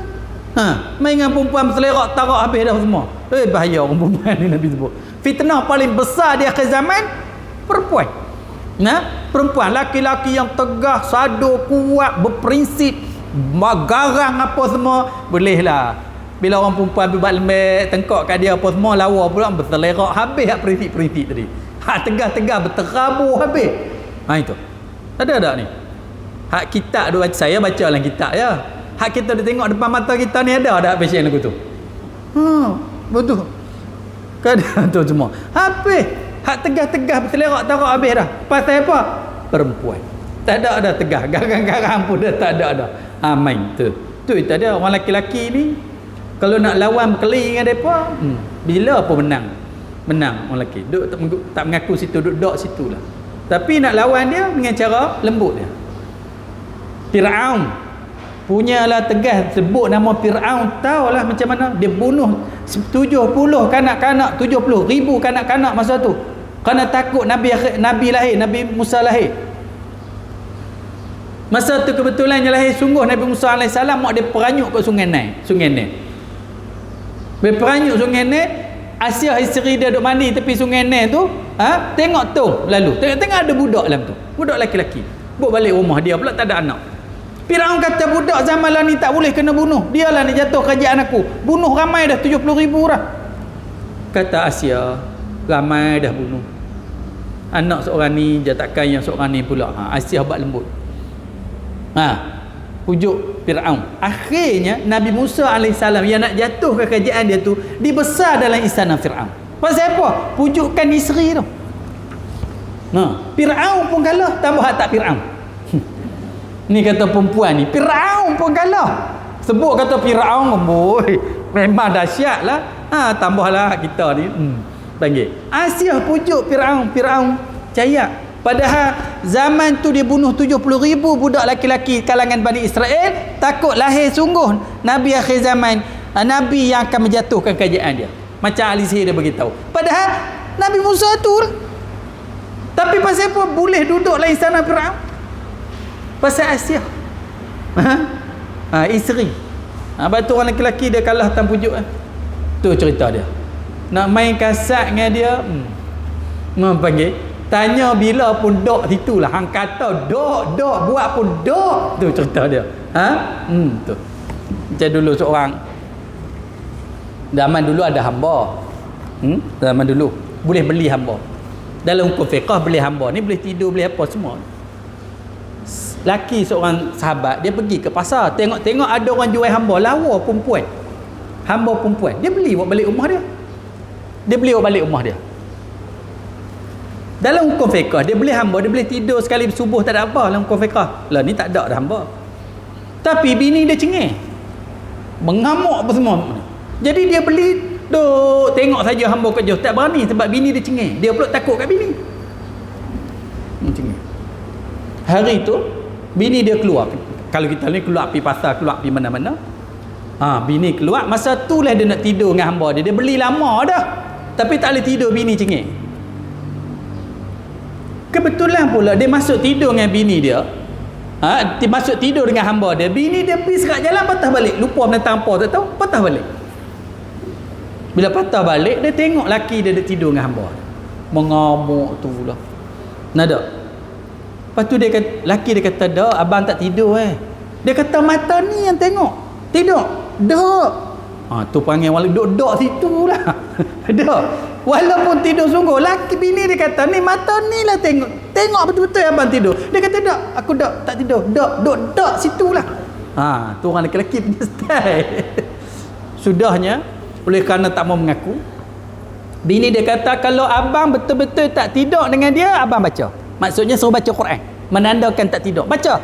Main dengan perempuan berselerak tarak habis dah semua. Bahaya orang perempuan ni Nabi sebut. Fitnah paling besar di akhir zaman perempuan. Perempuan, laki-laki yang tegas, sado, kuat, berprinsip, garang apa semua, bolehlah. Bila orang perempuan buat lembek, tengkok kat dia apa semua, lawa pula berselerak habis hak prinsip-prinsip tadi. Hak tegas-tegas berterabur habis. Itu. Ada ni. Hak kitab tu saya baca dalam kitab ya. Hak kita dia tengok depan mata kita ni ada pasien lagu tu. Betul. Kadang tu semua. Habis. Hak tegas-tegas berselerak tarak habis dah. Pasal apa? Perempuan. Tak ada tegas. Garang-garang pun dah tak ada dah. Main tu. Tu tadi orang lelaki ni kalau nak lawan berkeli dengan depa, bila apa menang orang lelaki. Duk tak mengaku situ, duk situ lah. Tapi nak lawan dia dengan cara lembut dia. Fir'aun punyalah tegas, sebut nama Fir'aun, tahulah macam mana dia bunuh 70 kanak-kanak, 70,000 kanak-kanak masa tu. Kerana takut Nabi lahir, Nabi Musa lahir. Masa tu kebetulan yang lahir sungguh Nabi Musa AS, mak dia peranyuk kat sungai Nil. Dia peranyuk sungai Nil, Asia isteri dia duduk mandi tepi sungai Nil tu, tengok tu lalu. Tengok ada budak dalam tu. Budak laki-laki. Bawa balik rumah dia pula tak ada anak. Firaun kata budak zaman lah ni tak boleh kena bunuh. Dialah ni jatuh kerajaan aku. Bunuh ramai dah 70,000 dah. Kata Asia, ramai dah bunuh. Anak seorang ni, jatakan yang seorang ni pula. Asia buat lembut. pujuk Fir'aun. Akhirnya Nabi Musa AS yang nak jatuh ke kerajaan dia tu dibesar dalam istana Fir'aun. Pasal apa? Pujukkan isteri tu. Fir'aun pun kalah, tambah tak Fir'aun. Ni kata perempuan ni, Fir'aun pun kalah. Sebut kata Fir'aun, boy, memang dahsyat lah. Tambahlah kita ni. Panggil. Asyah pujuk Fir'aun. Fir'aun cayak. Padahal zaman tu dia bunuh 70,000 budak laki-laki kalangan Bani Israel. Takut lahir sungguh Nabi akhir zaman, Nabi yang akan menjatuhkan kerajaan dia. Macam ahli sihir dia beritahu. Padahal Nabi Musa tu lah. Tapi pasal apa boleh duduk dalam istana Fir'aun? Pasal Asyah. Isteri. Lepas tu orang lelaki dia kalah tanpa pujuk. Tu cerita dia. Nak main kasar dengan dia, panggil. Tanya bila pun dok situlah. Hang kata dok buat pun dok. Tu cerita dia. Tu. Macam dulu seorang. Zaman dulu ada hamba. Zaman dulu boleh beli hamba. Dalam hukum fiqh beli hamba ni boleh tidur, boleh apa semua. Laki seorang sahabat dia pergi ke pasar, tengok ada orang jual hamba lawa perempuan. Hamba perempuan. Dia beli buat balik rumah dia. Dalam hukum fiqh dia boleh hamba, dia boleh tidur sekali subuh tak ada apa dalam hukum fiqh. Lah ni tak ada dah hamba. Tapi bini dia cengeng. Mengamuk apa semua. Jadi dia beli duk tengok saja hamba kerja, tak berani sebab bini dia cengeng. Dia pula takut kat bini. Cengeng. Hari tu bini dia keluar. Kalau kita ni keluar pergi pasar, keluar pergi mana-mana. Bini keluar, masa tu lah dia nak tidur dengan hamba dia. Dia beli lama dah. Tapi tak boleh tidur, bini cengeng. Kebetulan pula dia masuk tidur dengan bini dia. Dia masuk tidur dengan hamba dia. Bini dia pergi sekat jalan, patah balik. Lupa menentang apa tak tahu, patah balik. Bila patah balik, dia tengok laki dia tidur dengan hamba. Mengamuk tu lah. Nada. Lepas tu dia kata, laki dia kata, "Dak, abang tak tidur Dia kata, "Mata ni yang tengok. Tidur." "Dak." Tu panggil wala duk situ lah. Dak. Walaupun tidur sungguh, laki bini dia kata, "Ni mata ni lah tengok. Tengok betul-betul abang tidur." Dia kata, "Dak, aku tak tidur. Dak situ lah." Tu orang lelaki punya style. Sudahnya, oleh kerana tak mau mengaku, bini dia kata, "Kalau abang betul-betul tak tidur dengan dia, abang baca." Maksudnya suruh baca Quran, menandakan tak tidur. Baca.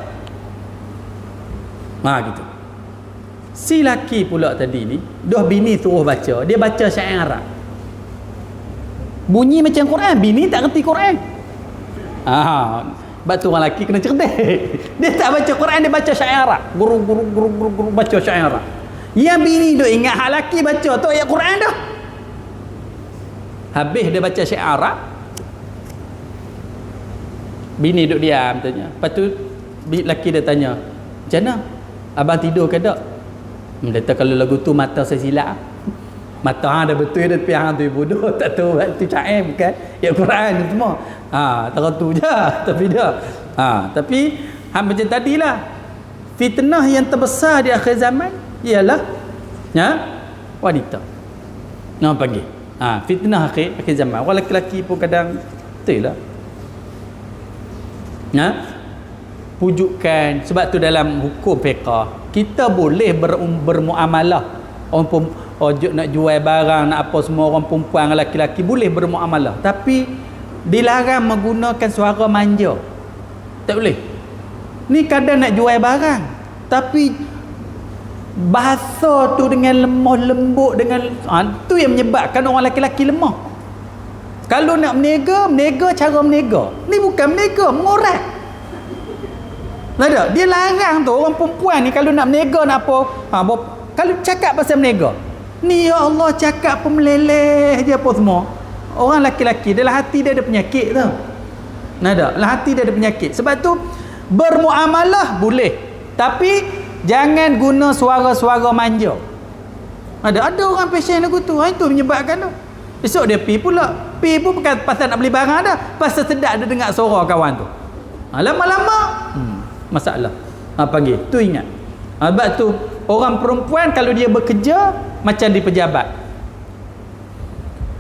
Gitu. Si laki pula tadi ni, bini suruh baca, dia baca syair Arab. Bunyi macam Quran, bini tak reti Quran. Sebab tu orang lelaki kena cerdik. Dia tak baca Quran, dia baca syair Arab. Guru baca syair Arab. Yang bini duk ingat hak lelaki baca tu ayat Quran dah. Habis dia baca syair Arab, bini duk diam tanya. Lepas tu lelaki dia tanya, "Macam mana? Abang tidur ke tak?" Dia kata, "Kalau lagu tu mata saya silap." Mata hang dah betul dah, tapi hang tu bodoh, tak tahu tu syair bukan ayat Quran tu semua. Teratu je tapi dia. Tapi macam tadilah, fitnah yang terbesar di akhir zaman ialah wanita. Nama panggil. Fitnah akhir zaman. Orang lelaki pun kadang betul lah. Pujukan. Sebab tu dalam hukum fiqh kita boleh bermuamalah. Orang nak jual barang, nak apa semua, orang perempuan dengan lelaki boleh bermuamalah, tapi dilarang menggunakan suara manja. Tak boleh. Ni kadang nak jual barang, tapi bahasa tu dengan lemah lembut, dengan tu yang menyebabkan orang lelaki lemah. Kalau nak menega cara menega. Ni bukan menega, mengorat. Ada. Dia larang tu orang perempuan ni kalau nak menega nak apa. Kalau cakap pasal menega, ni ya Allah cakap pemeleleh je apa semua. Orang lelaki dalam hati dia ada penyakit tu. Dalam hati dia ada penyakit. Sebab tu bermuamalah boleh, tapi jangan guna suara-suara manja. Ada orang passion lagu tu. Itu menyebabkan tu. Esok dia pi pun bukan pasal nak beli barang dah, pasal sedap dia dengar suara kawan tu. Lama-lama masalah. Panggil. Tu ingat. Sebab tu orang perempuan kalau dia bekerja macam di pejabat.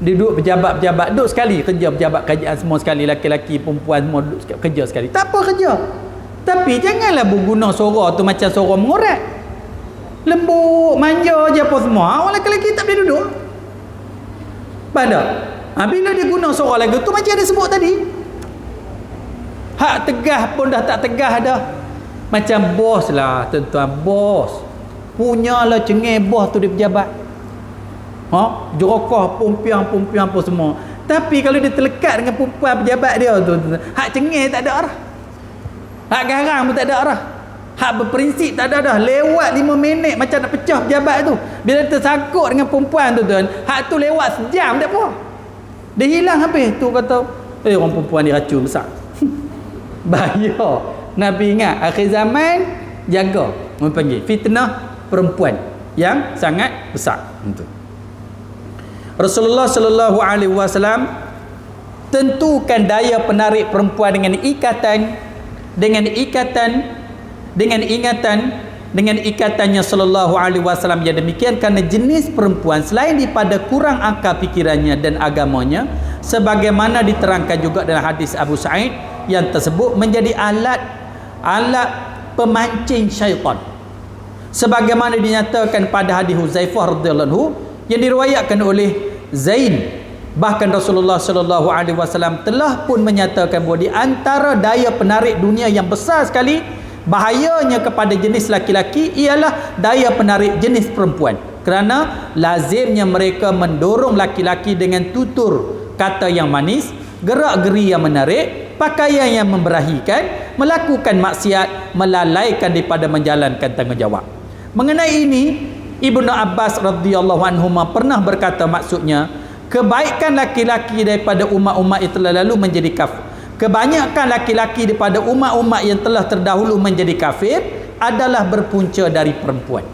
Dia duduk pejabat-pejabat, duduk sekali kerja pejabat kerajaan semua sekali, laki-laki perempuan semua duduk kerja sekali. Tak apa kerja. Tapi janganlah berguna suara tu macam suara mengorat. Lembut, manja je apa semua. Orang lelaki tak boleh duduk. Pada. Bila dia guna suara lagu tu macam ada sebut tadi. Hak tegah pun dah tak tegah dah. Macam bos lah tuan-tuan, bos. Punyalah cengih bos tu dia pejabat. Jerokah, pumpiang apa semua. Tapi kalau dia terlekat dengan perempuan pejabat dia tu, hak cengih tak ada arah. Hak garang pun tak ada arah. Hak berprinsip tak ada dah. Lewat 5 minit macam nak pecah pejabat tu. Bila tersangkut dengan perempuan tu tuan, hak tu lewat sejam tak apa. Dia hilang habis. Tu kata, orang perempuan ni racun besar. Bahaya. Nabi ingat akhir zaman jaga. Orang panggil fitnah perempuan yang sangat besar. Itu. Rasulullah sallallahu alaihi wasallam tentukan daya penarik perempuan dengan ikatannya sallallahu alaihi wasallam yang demikian kerana jenis perempuan selain daripada kurang akal fikirannya dan agamanya, sebagaimana diterangkan juga dalam hadis Abu Sa'id yang tersebut menjadi alat pemancing syaitan, sebagaimana dinyatakan pada hadis Huzaifah radhiyallahu anhu yang diriwayatkan oleh Zain. Bahkan Rasulullah sallallahu alaihi wasallam telah pun menyatakan bahawa di antara daya penarik dunia yang besar sekali bahayanya kepada jenis laki-laki ialah daya penarik jenis perempuan, kerana lazimnya mereka mendorong laki-laki dengan tutur kata yang manis, gerak-geri yang menarik, pakaian yang memberahikan, melakukan maksiat, melalaikan daripada menjalankan tanggungjawab. Mengenai ini Ibnu Abbas radhiyallahu anhu pernah berkata, maksudnya kebaikan laki-laki daripada umat-umat yang telah lalu menjadi kafir. Kebanyakan laki-laki daripada umat-umat yang telah terdahulu menjadi kafir adalah berpunca dari perempuan.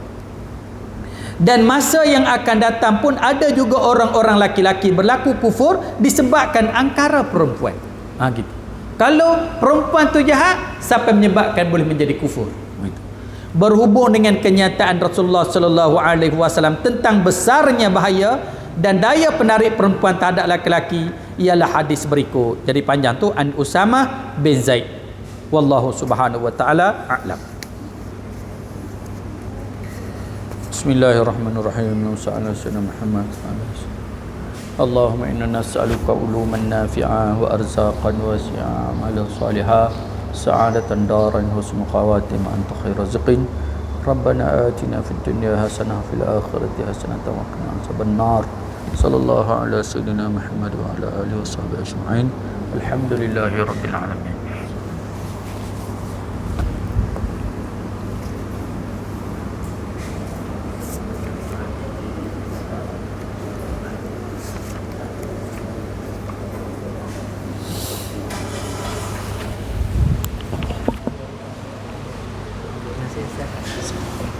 Dan masa yang akan datang pun ada juga orang-orang laki-laki berlaku kufur disebabkan angkara perempuan. Gitu. Kalau perempuan tu jahat, siapa menyebabkan boleh menjadi kufur? Berhubung dengan kenyataan Rasulullah sallallahu alaihi wasallam tentang besarnya bahaya dan daya penarik perempuan terhadap laki-laki ialah hadis berikut. Jadi panjang tu, an Usamah bin Zaid. Wallahu subhanahu wa ta'ala a'lam. Bismillahirrahmanirrahim. Sayyidina Muhammad Allahumma inna nas'aluka uluman nafi'ah wa arzaqan wasi'ah amalan salihah sa'adatan daran husnul khawatim anta khairu rizqin. Rabbana atina fid dunya hasanah fil akhirati hasanah wa qina adzaban nar. Sallallahu ala sayyidina Muhammad wa ala alihi washabbihi ajma'in. Alhamdulillahi rabbil alamin. Terima kasih Ustaz.